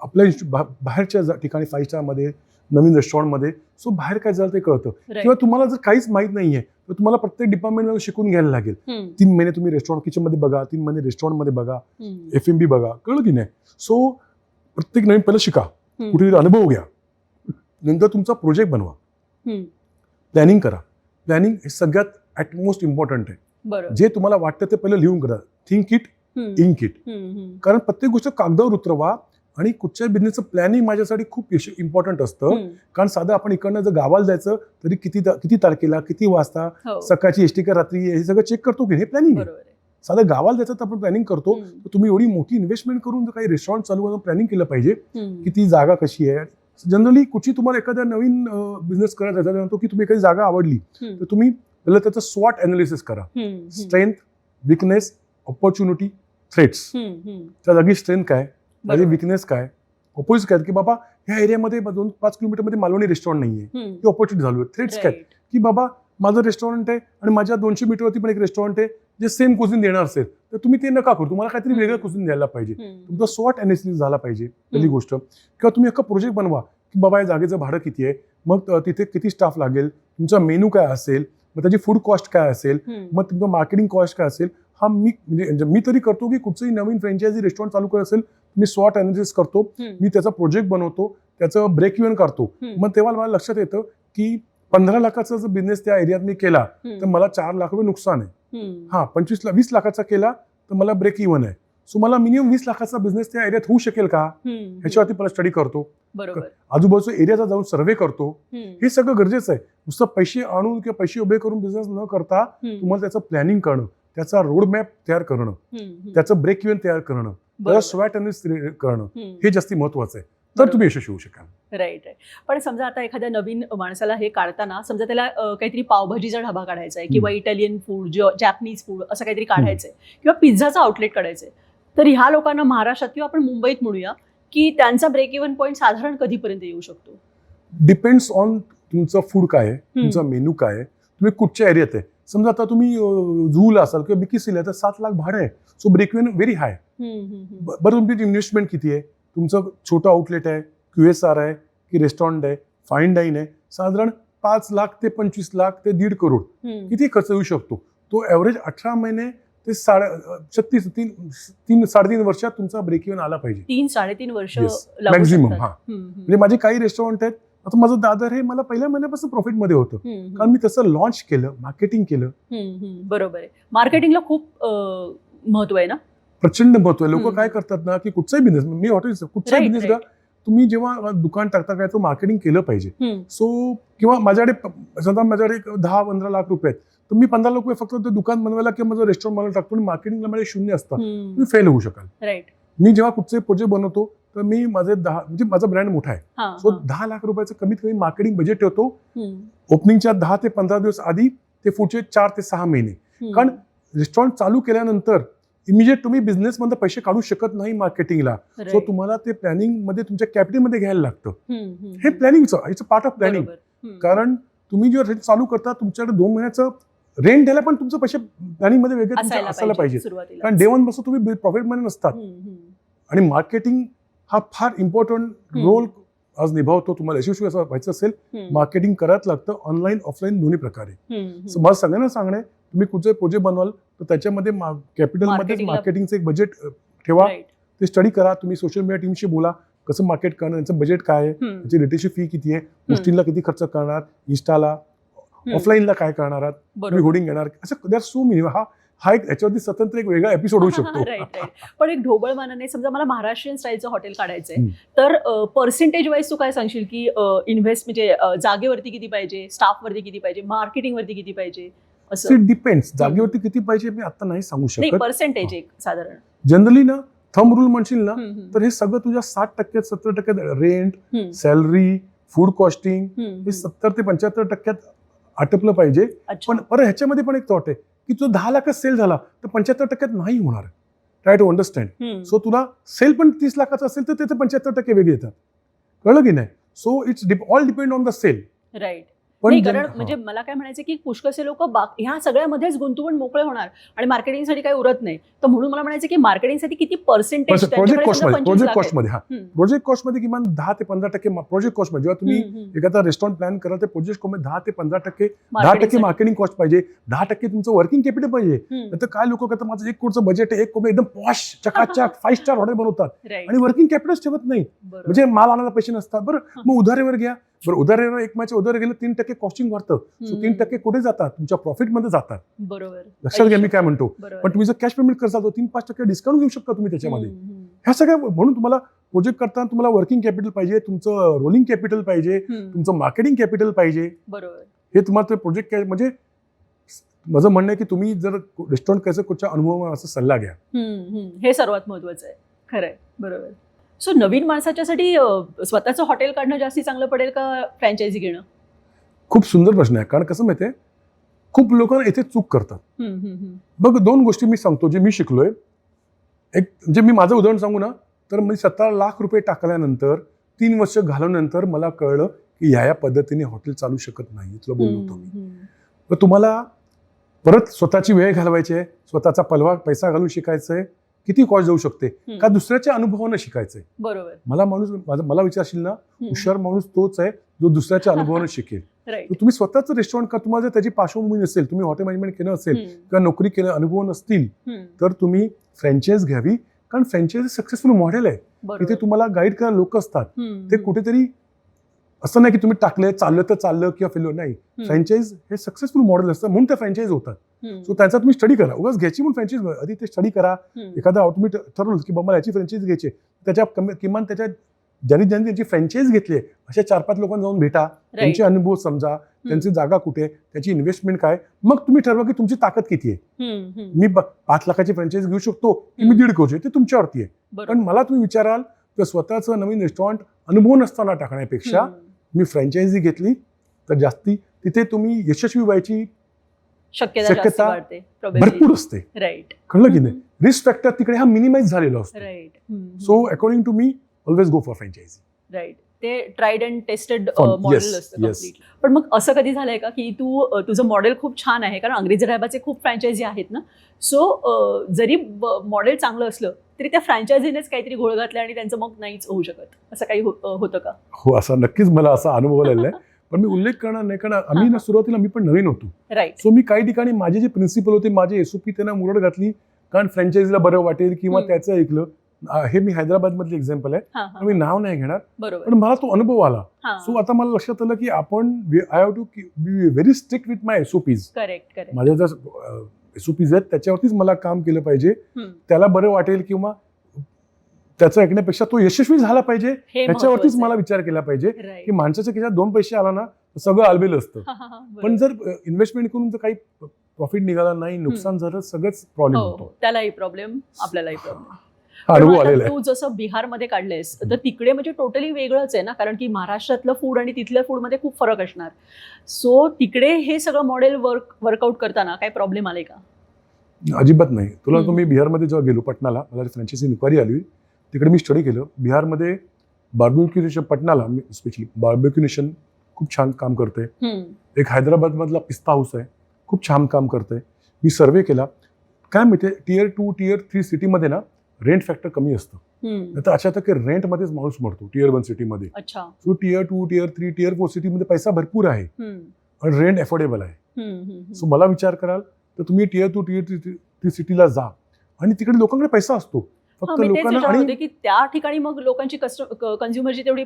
आपल्या बाहेरच्या ठिकाणी, 5 स्टारमध्ये, नवीन रेस्टॉरंटमध्ये. सो बाहेर काय झालं ते कळतं. किंवा तुम्हाला जर काहीच माहित नाहीये तर तुम्हाला प्रत्येक डिपार्टमेंटमध्ये शिकून घ्यायला लागेल. 3 महिने तुम्ही रेस्टॉरंट किचनमध्ये बघा, 3 महिने रेस्टॉरंटमध्ये बघा, FMB बघा, कळलं की नाही? सो प्रत्येक नवीन पहिलं शिका, कुठेतरी अनुभव घ्या, नंतर तुमचा प्रोजेक्ट बनवा, प्लॅनिंग करा. प्लॅनिंग हे सगळ्यात ॲटमोस्ट इम्पॉर्टंट आहे. जे तुम्हाला वाटतं ते पहिलं लिहून करा. Think it, ink it. कारण प्रत्येक गोष्ट कागदावर उतरवा. आणि कुठच्या बिझनेसचं प्लॅनिंग माझ्यासाठी खूप इम्पॉर्टंट असतं. कारण साधं आपण इकडनं जर गावाला जायचं तरी किती तारखेला, किती वाजता, सकाळची एसटी का रात्री, हे सगळं चेक करतो की हे प्लॅनिंग आहे. साधं गावाला जायचं तर आपण प्लॅनिंग करतो. तर तुम्ही एवढी मोठी इन्व्हेस्टमेंट करून जर काही रेस्टॉरंट चालू करून प्लॅनिंग केलं पाहिजे की ती जागा कशी आहे. जनरली कुठची तुम्हाला एखाद्या नवीन बिझनेस करायचा म्हणतो की तुम्ही एखादी जागा आवडली तर तुम्ही पहिलं त्याचं स्वॉट अनालिसिस करा. Strength, weakness, opportunity, threats. त्या जागी स्ट्रेंथ काय, माझी विकनेस काय, ऑपोजिट काय, की बाबा ह्या एरियामध्ये 2-5 किलोमीटरमध्ये मालवणी रेस्टॉरंट नाहीये, ती ऑपॉर्च्युनिटी झाली. थ्रेट्स काय, की बाबा माझं रेस्टॉरंट आहे आणि माझ्या 200 मीटरवरती पण एक रेस्टॉरंट आहे जे सेम कुझिन देणार असेल, तर तुम्ही ते नका करू. तुम्हाला काहीतरी वेगळं कुझिन द्यायला पाहिजे. तुमचा स्वॉट अनालिसिस झाला पाहिजे पहिली गोष्ट. किंवा तुम्ही एका प्रोजेक्ट बनवा की बाबा या जागेचं भाडं किती आहे, मग तिथे किती स्टाफ लागेल, तुमचा मेनू काय असेल, मग त्याची फूड कॉस्ट काय असेल, मग तुमचं मार्केटिंग कॉस्ट काय असेल. हा मी तरी करतो की कुठचंही नवीन फ्रँचायझी रेस्टॉरंट चालू करत असेल मी स्वॉट अनालिसिस करतो, मी त्याचा प्रोजेक्ट बनवतो, त्याचं ब्रेक इव्हन करतो. मग तेव्हा मला लक्षात येतं की 15 लाखाचा जर बिझनेस त्या एरियात मी केला तर मला 4 लाख रुपये नुकसान आहे. 20 लाखाचा केला तर मला ब्रेक इव्हन आहे. सो मला मिनिमम 20 लाखाचा बिझनेस त्या एरियात होऊ शकेल का, ह्याच्यावरती मला स्टडी करतो. आजूबाजूच्या एरियाचा जाऊन सर्व्हे करतो. हे सगळं गरजेचं आहे. नुसतं पैसे आणून किंवा पैसे उभे करून बिझनेस न करता तुम्हाला त्याचं प्लॅनिंग करणं, त्याचा रोड मॅप तयार करणं, त्याचं ब्रेक इव्हन तयार करणं, त्याला स्वॅट अनालिसिस करणं, हे जास्ती महत्वाचं आहे. तर तुम्ही यशस्वी होऊ शकाल. राईट. पण समजा आता एखाद्या नवीन माणसाला हे काढताना समजा त्याला काहीतरी पावभाजीचा ढाबा काढायचा आहे किंवा इटालियन फूड जॅपनीज फूड असं काहीतरी काढायचंय किंवा पिझ्झाचं आउटलेट काढायचंय, तर ह्या लोकांना महाराष्ट्रात किंवा आपण मुंबईत म्हणूया की त्यांचा ब्रेक इव्हन पॉईंट साधारण कधीपर्यंत येऊ शकतो? डिपेंड्स ऑन तुमचं फूड काय आहे, तुमचा मेनू काय आहे, तुम्ही कुठच्या एरियात आहे. समजा आता तुम्ही झूला असाल किंवा बिकीसीला तर 7 लाख भाडं आहे, so break even very high. बरं तुमची इन्व्हेस्टमेंट किती आहे, तुमचं छोटं आउटलेट आहे, QSR आहे की रेस्टॉरंट आहे, फाईन डाईन आहे, साधारण 5 लाख ते 25 लाख ते 1.5 करोड किती खर्च येऊ शकतो. तो ॲव्हरेज 18 महिने ते 3-3.5 वर्षात तुमचा ब्रेक इव्हन आला पाहिजे. 3-3.5 वर्ष मॅक्झिमम. हा म्हणजे माझे काही रेस्टॉरंट आहेत, आता माझं दादर हे मला पहिल्या महिन्यापासून प्रॉफिटमध्ये होतं कारण मी तसं लॉन्च केलं, मार्केटिंग केलं. बरोबर आहे. मार्केटिंगला खूप महत्व आहे ना, प्रचंड महत्व आहे. लोक काय करतात ना की कुठचाही बिझनेस, मी हॉटेल कुठचाही बिझनेस का तुम्ही जेव्हा दुकान टाकता काय तो मार्केटिंग केलं पाहिजे. सो किंवा माझ्याकडे समजा माझ्याकडे 10-15 लाख रुपये आहेत, तर मी 15 लाख रुपये फक्त ते दुकान बनवायला किंवा माझं रेस्टॉरंट बनवायला टाकतो आणि मार्केटिंगला माझे 0 असतात, तुम्ही फेल होऊ शकाल. राईट. मी जेव्हा कुठचे प्रोजेक्ट बनवतो तर मी माझे 10 म्हणजे माझा ब्रँड मोठा आहे, सो 10 लाख रुपयाचं कमीत कमी मार्केटिंग बजेट ठेवतो ओपनिंगच्या 10 ते 15 दिवस आधी ते पुढचे 4 ते 6 महिने. कारण रेस्टॉरंट चालू केल्यानंतर इमिजिएट तुम्ही बिझनेसमध्ये पैसे काढू शकत नाही मार्केटिंगला, सो तुम्हाला ते प्लॅनिंग मध्ये तुमच्या कॅपिटलमध्ये घ्यायला लागतं. हे प्लॅनिंगचं it's a part of planning. कारण तुम्ही जे रेंट चालू करता तुमच्याकडे 2 महिन्याचं रेंट द्यायला पण तुमचे पैसे प्लॅनिंग मध्ये वेगळे असायला पाहिजे. कारण डे 1 पासून तुम्ही प्रॉफिट मध्ये नसतात. आणि मार्केटिंग हा फार इम्पॉर्टंट रोल आज निभावतो. तुम्हाला यशस्वी असं व्हायचं असेल मार्केटिंग करायला लागतं, ऑनलाईन ऑफलाईन दोन्ही प्रकारे. मला सगळ्यांना सांगणे, तुम्ही कुठचे प्रोजेक्ट बनवाल तर त्याच्यामध्ये कॅपिटलमध्ये मार्केटिंगचं एक बजेट ठेवा, ते स्टडी करा. तुम्ही सोशल मीडिया टीमशी बोला कसं मार्केट करणं, त्यांचं बजेट काय आहे, त्याची रेटेची फी किती आहे, पोस्टिंगला किती खर्च करणार, इन्स्टाला ऑफलाईनला काय करणार आहात, तुम्ही होर्डिंग घेणार, असं देर सो मेनी. हा एक याच्यावरती स्वतंत्र एक वेगळा एपिसोड होऊ शकतो. पण एक ढोबळ मानाने समजा मला महाराष्ट्रीयन स्टाईलचं हॉटेल काढायचंय, तर पर्सेंटेज वाईज तू काय सांगशील की इन्व्हेस्ट म्हणजे जागेवरती किती पाहिजे, स्टाफवरती किती पाहिजे, मार्केटिंग वरती किती पाहिजे, असं? It depends. जागेवरती किती पाहिजे मी आता नाही सांगू शकत. पर्सेंटेज एक साधारण जनरली ना थंब रूल म्हणशील ना तर हे सगळं तुझ्या 60% 70% रेंट, सॅलरी, फूड कॉस्टिंग हे 70 ते 75% आटपलं पाहिजे. पण परत ह्याच्यामध्ये पण एक थॉट आहे की तुझं 10 लाख सेल झाला तर 75% नाही होणार. Try to understand. सो तुला सेल पण 30 लाखाचा असेल तर त्याचे 75% वेगळे येतात, कळलं की नाही. So it's all depend on the sale. Right. कारण म्हणजे मला काय म्हणायचं की पुष्कळसे लोक ह्या सगळ्यामध्येच गुंतवून मोकळे होणार आणि मार्केटिंगसाठी काही उरत नाही. तर म्हणून मला म्हणायचं की मार्केटिंगसाठी किती पर्सेंटेज प्रोजेक्ट कॉस्टमध्ये किमान 10 ते 15% प्रोजेक्ट कॉस्ट. जेव्हा तुम्ही एखादा रेस्टॉरंट प्लॅन कराल तर प्रोजेक्ट कॉस्टमध्ये 10 ते 15% मार्केटिंग कॉस्ट पाहिजे, 10% तुमचं वर्किंग कॅपिटल पाहिजे. तर काय लोक करतात, माझं 1 कोटीचं बजेट आहे, 1 कोटी एकदम पॉश चकाचक 5 स्टार हॉटेल बनवतात आणि वर्किंग कॅपिटलच ठेवत नाही, म्हणजे माल आणायला पैसे नसतात. बरं मग उधारीवर घ्या. बरं उधारीवर एक महिन्याच्या उधार गेलं 3% कॉस्टिंग वाढतं, सो 3% कुठे जातात, तुमच्या प्रॉफिटमध्ये जातात. बरोबर, लक्षात घ्या मी काय म्हणतो. पण तुम्ही जर कॅश पेमेंट करता 3-5% डिस्काउंट घेऊ शकता तुम्ही त्याच्यामध्ये. ह्या सगळ्या म्हणून तुम्हाला प्रोजेक्ट करताना तुम्हाला वर्किंग कॅपिटल पाहिजे, तुमचं रोलिंग कॅपिटल पाहिजे, तुमचं मार्केटिंग कॅपिटल पाहिजे. बरोबर. हे तुम्हाला ते प्रोजेक्ट म्हणजे माझं म्हणणं आहे की तुम्ही जर रेस्टॉरंट करायचं कुठच्या अनुभवावर असा सल्ला घ्या. हे सर्वात महत्वाचं आहे. खरंय. बरोबर. सो नवीन माणसाच्यासाठी स्वतःचं हॉटेल काढणं जास्त चांगलं पडेल का फ्रँचायझी घेणं? खूप सुंदर प्रश्न आहे. कारण कसं माहितीये, खूप लोक इथे चूक करतात. बघ 2 गोष्टी मी सांगतो जे मी शिकलोय. एक म्हणजे मी माझं उदाहरण सांगू ना, तर मी 17 लाख रुपये टाकल्यानंतर 3 वर्ष घालवल्यानंतर मला कळलं की ह्या पद्धतीने हॉटेल चालू शकत नाही. तुला बोललो होतो मी. तर तुम्हाला परत स्वतःची वेळ घालवायची आहे, स्वतःचा पैसा घालून शिकायचंय, किती कॉस्ट जाऊ शकते का दुसऱ्याच्या अनुभवानं शिकायचंय. बरोबर. मला विचारशील ना, हुशार माणूस तोच आहे जो दुसऱ्याच्या अनुभवानं शिकेल. तुम्ही स्वतःच रेस्टॉरंट का, तुम्हाला जर त्याची पार्श्वभूमी नसेल, तुम्ही हॉटेल मॅनेजमेंट केलं असेल किंवा नोकरी केलं, अनुभव नसतील, तर तुम्ही फ्रँचायझ घ्यावी. कारण फ्रँचायझी सक्सेसफुल मॉडेल आहे. तिथे तुम्हाला गाईड करायला लोक असतात. ते कुठेतरी असं नाही की तुम्ही टाकलंय चाललं तर चाललं किंवा फेल्युअर नाही. फ्रँचायझ हे सक्सेसफुल मॉडेल असतं म्हणून त्या फ्रँचायझ होतात. सो त्यांचा तुम्ही स्टडी करा. उगाच घ्यायची पण फ्रँचायझ आधी ते स्टडी करा. एखादा तुम्ही ठरवलं की बाबा याची फ्रँचायझ घ्यायची, त्याच्या किमान त्याच्या ज्यांनी त्यांची फ्रँचायझ घेतली अशा 4-5 लोकांना जाऊन भेटा, त्यांचे अनुभव समजा, त्यांची जागा कुठे, त्याची इन्व्हेस्टमेंट काय, मग तुम्ही ठरवा की तुमची ताकद किती आहे. मी 5 लाखाची फ्रँचायझ घेऊ शकतो की मी 1.5 करू शकतो, ते तुमच्यावरती आहे. पण मला तुम्ही विचाराल तर स्वतःचं नवीन रेस्टॉरंट अनुभव नसताना टाकण्यापेक्षा मी फ्रँचायझी घेतली तर जास्ती तिथे तुम्ही यशस्वी व्हायची शक्यता वाढते, भरपूर असते. राईट. कळलं की नाही? रिस्क फॅक्टर तिकडे हा मिनिमाइज झालेला असतो. Right. So according to me always go for franchise. Right. ते tried and tested Yes, model असतं yes. कम्प्लिटली. पण मग असं कधी झालंय का की तुझं मॉडेल खूप छान आहे, कारण अंग्रेजी ढाब्याचे खूप फ्रँचायझी आहेत ना, सो जरी मॉडेल चांगलं असलं तरी त्या फ्रँचायझीनेच काहीतरी घोळ घातला आणि त्यांचं मग नाहीच होऊ शकत, असं काही होतं का? हो, असा नक्कीच मला असा अनुभव आलेला आहे. पण मी उल्लेख करणार नाही, कारण आम्ही ना सुरुवातीला मी पण नवीन होतो. राईट. सो मी काही ठिकाणी माझे जे प्रिन्सिपल होते, माझे एसओपी त्यांना मुरड घातली, कारण फ्रँचायझीला बरं वाटेल किंवा त्याचं ऐकलं. हे मी हैदराबाद मधले एक्झाम्पल आहे, मी नाव नाही घेणार, बरोबर. पण मला तो अनुभव आला. सो आता मला लक्षात आलं की आपण I have to be very strict with my SOPs. Correct. माझ्या ज्या एसओपीज आहेत त्याच्यावरतीच मला काम केलं पाहिजे. त्याला बरं वाटेल किंवा त्याचं ऐकण्यापेक्षा तो यशस्वी झाला पाहिजे ह्याच्यावरतीच मला विचार केला पाहिजे. की माणसाच्या खिशात 2 पैसे आला ना तर सगळं आलबेल असतं. पण जर इन्व्हेस्टमेंट करून जर काही प्रॉफिट निघाला नाही, नुकसान झालं, सगळंच प्रॉब्लेम होतो. त्यालाही प्रॉब्लेम, आपल्यालाही प्रॉब्लेम. अनुभव आलेला आहे. तू जसं बिहारमध्ये काढलेस तर तिकडे म्हणजे टोटली वेगळंच आहे ना, कारण की महाराष्ट्रातलं फूड आणि तिथल्या फूडमध्ये खूप फरक असणार. सो तिकडे हे सगळं मॉडेल वर्कआउट करताना काय प्रॉब्लेम आले का? अजिबात नाही. तुला मी बिहारमध्ये जेव्हा गेलो पटनाला, मला फ्रँचायझी इन्क्वायरी आली, तिकडे मी स्टडी केलं. बिहारमध्ये बार्बेक्यू नेशन, पटनाला स्पेशली बार्बेक्यू नेशन खूप छान काम करते. एक हैदराबाद मधला पिस्ता हाऊस आहे, खूप छान काम करते. मी सर्वे केला. काय माहितीये, Tier 2, Tier 3 सिटीमध्ये ना रेंट फॅक्टर कमी असतं. तर अशा की रेंटमध्येच माणूस मरतो Tier 1 सिटीमध्ये. सो Tier 2, Tier 3, Tier 4 सिटीमध्ये पैसा भरपूर आहे आणि रेंट अफोर्डेबल आहे. सो मला विचार कराल तर तुम्ही Tier 2, Tier 3 सिटीला जा आणि तिकडे लोकांकडे पैसा असतो. फक्त लोकांना, आणि की त्या ठिकाणी मग लोकांची कंझ्युमरची तेवढी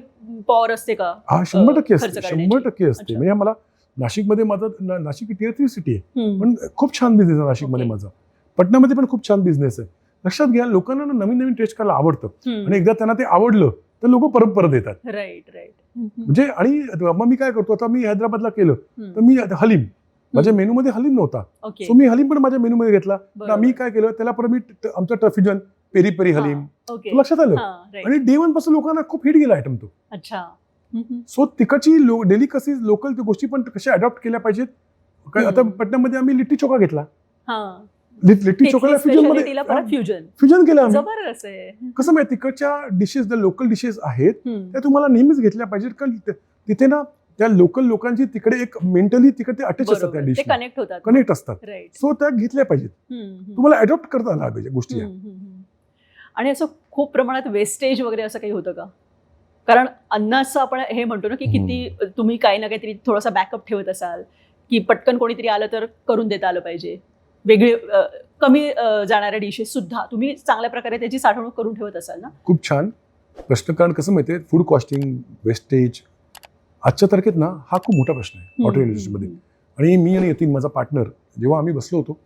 पॉवर असते का? 100% असते, 100% असते. म्हणजे मला नाशिकमध्ये माझं, नाशिक Tier 3 सिटी आहे, पण खूप छान बिझनेस आहे नाशिकमध्ये माझा. पटनामध्ये पण खूप छान बिझनेस आहे. लक्षात घ्या, लोकांना नवीन नवीन टेस्ट करायला आवडतं आणि एकदा त्यांना ते आवडलं तर लोक परत येतात. राईट. म्हणजे आणि मग मी काय करतो, आता मी हैदराबादला केलं तर मी हलीम, माझ्या मेनूमध्ये हलीम नव्हता, सो मी हलीम पण माझ्या मेनूमध्ये घेतला. तर मी काय केलं, त्याला परत मी आमचं ट्रफ्युजन पेरी पेरी हलीम लक्षात आलं. आणि Day 1 पासून लोकांना खूप हिट गेला आयटम तो. अच्छा. सो तिकडची डेली कशी लोकल गोष्टी पण कशा अडॉप्ट केल्या पाहिजेत. आता पटनामध्ये आम्ही लिट्टी चोखा घेतला. लिट्टी चोखाला फ्युजन केलं आम्ही. कसं माहिती, तिकडच्या डिशेस, ज्या लोकल डिशेस आहेत त्या तुम्हाला नेहमीच घेतल्या पाहिजेत, कारण तिथे ना त्या लोकल लोकांची तिकडे एक मेंटली तिकडे अटॅच असतात, त्या डिश कनेक्ट असतात. सो त्या घेतल्या पाहिजेत, तुम्हाला अडॉप्ट करता आला पाहिजे गोष्टी. आणि असं खूप प्रमाणात वेस्टेज वगैरे असं काही होतं का? कारण अन्नाचं आपण हे म्हणतो ना की किती तुम्ही काही ना काहीतरी थोडासा बॅकअप ठेवत असाल, की पटकन कोणीतरी आलं तर करून देता आलं पाहिजे. वेगळे कमी जाणाऱ्या डिशेस सुद्धा तुम्ही चांगल्या प्रकारे त्याची साठवणूक करून ठेवत असाल ना? खूप छान प्रश्न. कारण कसं माहितीये, फूड कॉस्टिंग, वेस्टेज आजच्या तारखेत ना हा खूप मोठा प्रश्न आहे हॉटेल इंडस्ट्रीमध्ये. आणि मी आणि यतीन, माझा पार्टनर, जेव्हा आम्ही बसलो होतो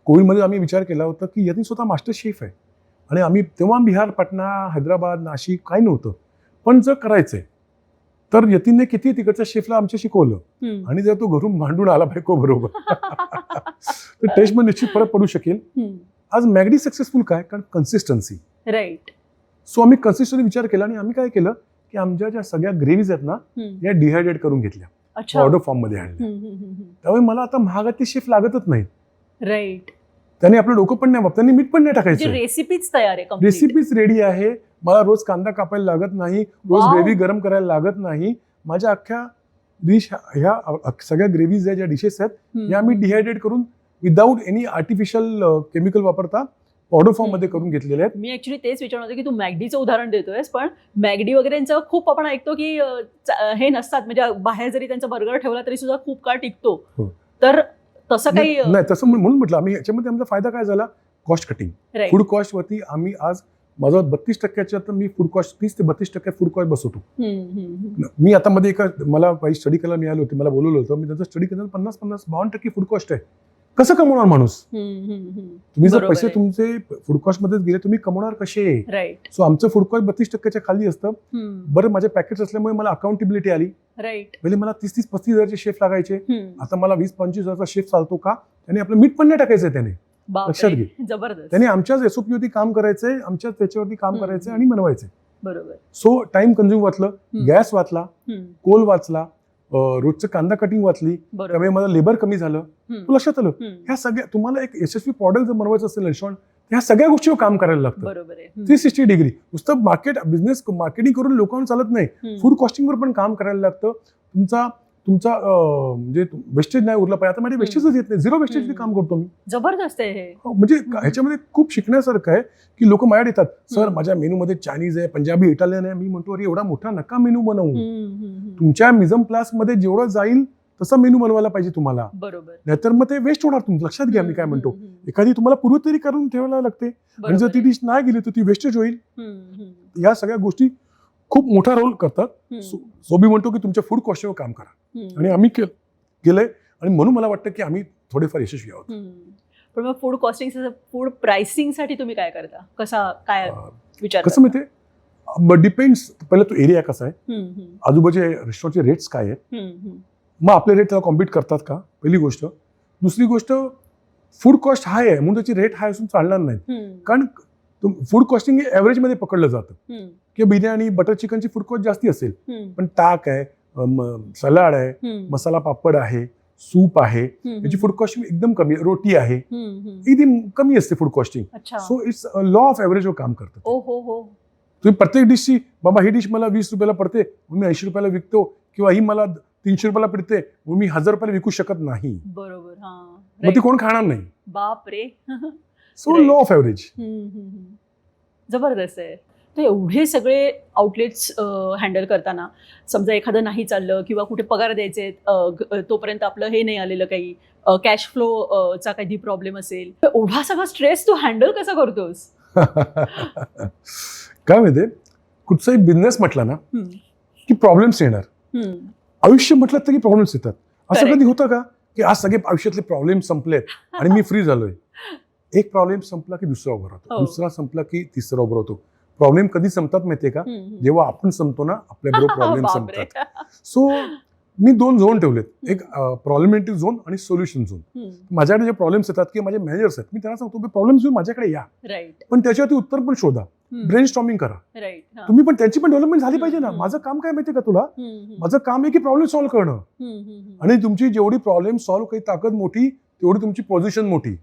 कोविडमध्ये, आम्ही विचार केला होता की यतीन स्वतः मास्टर शेफ आहे आणि आम्ही तेव्हा बिहार, पटना, हैदराबाद, नाशिक काही नव्हतं. पण जर करायचंय तर यतीनने किती तिकडच्या शेफला आमच्या शिकवलं आणि जर तो घरून मांडून आला बायको बरोबर तर टेस्ट मध्ये निश्चित फरक पडू शकेल. आज मॅगडी सक्सेसफुल काय, कारण कन्सिस्टन्सी. राईट. सो आम्ही कन्सिस्टन्सी विचार केला आणि आम्ही काय केलं की आमच्या ज्या सगळ्या ग्रेव्हीज आहेत ना या डिहायड्रेट करून घेतल्या, ऑर्डर फॉर्म मध्ये आणल्या. त्यामुळे मला आता महागातले शेफ लागतच नाही. राईट. त्यांनी आपलं डोकं पण नाही, त्यांनी मीठ पण नाही टाकायचं. रेसिपीज तयार आहे, रेसिपीज रेडी आहे. मला रोज कांदा कापायला लागत नाही, रोज ग्रेव्ही गरम करायला लागत नाही. माझ्या अख्ख्या डिश, ह्या सगळ्या ग्रेव्हीज ज्या डिशेस आहेत या मी डिहायड्रेट करून विदाऊट एनी आर्टिफिशियल केमिकल वापरता ऑर्डर फॉर्म मध्ये करून घेतलेले आहेत. मी ऍक्च्युली तेच विचारणार होते की तू मॅगडीचं उदाहरण देतोयस, पण मॅगडी वगैरेंचं खूप आपण ऐकतो की हे नसतात, म्हणजे बाहेर जरी त्यांचा बर्गर ठेवला तरी सुद्धा खूप काळ टिकतो. तर तसं काही नाही, तसं म्हणून म्हटलं आम्ही. याच्यामध्ये आमचा फायदा काय झाला, कॉस्ट कटिंग. फूड कॉस्ट वरती आम्ही आज माझा 32% तर मी फूड कॉस्ट 30 ते 32% फूड कॉस्ट बसवतो. मी आता मध्ये मला काही स्टडी करायला मिळाली होती, मला बोलवलं होतं, मी त्यांचा स्टडी केलं, 50-52% फूड कॉस्ट आहे. कसं कमवणार माणूस? तुम्ही जर पैसे तुमचे फूड कॉस्ट मध्येच गेले, तुम्ही कमवणार कसे? राईट. सो आमचं फूड कॉस्ट 32% खाली असतं. बरं, माझे पॅकेट्स असल्यामुळे मला अकाउंटेबिलिटी आली. राईट. पहिले मला 30-35 हजारचे शेफ लागायचे, आता मला 20-25 हजारचा शेफ चालतो का? त्याने आपलं मीठ पण नाही टाकायचंय, त्याने लक्षात घे. जबरदस्त. त्याने आमच्याच एसओपी वरती काम करायचंय, आमच्याच त्याच्यावरती काम करायचंय आणि बनवायचंय. बरोबर. सो टाइम कन्झ्युम वाचलं, हम्म. गॅस वाचला, हम्म. कोल वाचला, रोजचं कांदा कटिंग वाचली, बरोबर. त्यामुळे मला लेबर कमी झालं. हम्म. तुला लक्षात आलं हम्म. ह्या सगळ्या तुम्हाला एक यशस्वी प्रॉडक्ट जर बनवायचं असेल रेस्टॉरंट ह्या सगळ्या गोष्टीवर काम करायला लागतं. बरोबर आहे. 360 डिग्री. नुसतं बिझनेस मार्केटिंग करून लोकांना चालत नाही, फूड कॉस्टिंगवर पण काम करायला लागतं. तुमचा म्हणजे वेस्टेज नाही उरला पाहिजे. आता माझे वेस्टेजच येत नाही, झिरो वेस्टेज काम करतो मी. जबरदस्त आहे हे. म्हणजे ह्याच्यामध्ये खूप शिकण्यासारखं आहे की लोक माझ्याकडे येतात, सर माझ्या मेनूमध्ये चायनीज आहे, पंजाबी, इटालियन आहे. मी म्हणतो अरे एवढा मोठा नका मेनू बनवू. तुमच्या मिझम क्लासमध्ये जेवढं जाईल तसा मेनू बनवायला पाहिजे तुम्हाला. बरोबर. नाहीतर मग ते वेस्ट होणार. तुमचं लक्षात घ्या मी काय म्हणतो. एखादी तुम्हाला पूर्वतयारी करून ठेवायला लागते आणि जर ती डिश नाही गेली तर ती वेस्टेज होईल. या सगळ्या गोष्टी खूप मोठा रोल करतात. सो मी म्हणतो की तुमच्या फूड कॉस्टिंगवर काम करा आणि आम्ही केलंय आणि म्हणून मला वाटतं की आम्ही थोडेफार यशस्वी आहोत. पण मग फूड कॉस्टिंग फूड प्राइसिंगसाठी तुम्ही काय करता, काय विचार कसं माहितीये, डिपेंड्स. पहिला तो एरिया कसा आहे, आजूबाजूच्या रेस्टॉरंटचे रेट्स काय आहेत, मग आपले रेट त्याला कॉम्पिट करतात का, पहिली गोष्ट. दुसरी गोष्ट, फूड कॉस्ट हाय आहे म्हणून त्याची रेट हाय असून चालणार नाही. कारण फूड कॉस्टिंग हे ॲव्हरेजमध्ये पकडलं जातं की बिर्याणी बटर चिकनची फूड कॉस्ट जास्ती असेल, पण ताक आहे, सलाड आहे, मसाला पापड आहे, सूप आहे, याची फूड कॉस्टिंग एकदम कमी, रोटी आहे, एकदम कमी असते food costing. So it's law of ॲव्हरेजवर काम करतं. तुम्ही प्रत्येक डिशची बाबा ही डिश मला 20 रुपयाला पडते म्हणून मी 80 रुपयाला विकतो, किंवा ही मला 300 रुपयाला पडते म्हणून मी 1000 रुपयाला विकू शकत नाही. बरोबर. मग ती कोण खाणार नाही. बाप रे. So law of average. जबरदस्त आहे. तर एवढे सगळे आउटलेट्स हँडल करताना समजा एखादं नाही चाललं किंवा कुठे पगार द्यायचे तोपर्यंत आपलं हे नाही आलेलं, काही कॅश फ्लो चा काही प्रॉब्लेम असेल, एवढा सगळा स्ट्रेस तू हँडल कसा करतोस? काय माहितीये, कुठचाही बिझनेस म्हटला ना की प्रॉब्लेम्स येणार. आयुष्य म्हटलं तरी प्रॉब्लेम्स येतात. असं कधी होतं का की आज सगळे आयुष्यातले प्रॉब्लेम संपलेत आणि मी फ्री झालोय? एक प्रॉब्लेम संपला की दुसरा उभा राहतो, दुसरा संपला की तिसरा उभा राहतो. प्रॉब्लेम कधी संपतात माहितीये का, जेव्हा आपण संपतो ना आपल्याबरोबर प्रॉब्लेम संपतात. सो मी 2 झोन ठेवलेत, एक प्रॉब्लेमॅटिक झोन आणि सोल्युशन झोन. माझ्याकडे जे प्रॉब्लेम्स येतात किंवा माझे मॅनेजर्स आहेत, मी त्यांना सांगतो प्रॉब्लेम्स घेऊन माझ्याकडे या, पण त्याच्यावरती उत्तर पण शोधा, ब्रेनस्टॉर्मिंग करा. तुम्ही पण त्यांची पण डेव्हलपमेंट झाली पाहिजे ना. माझं काम काय माहितीये का तुला, माझं काम आहे की प्रॉब्लेम सॉल्व्ह करणं, आणि तुमची जेवढी प्रॉब्लेम सॉल्व्ह काही ताकद मोठी तेवढी तुमची पोझिशन मोठी.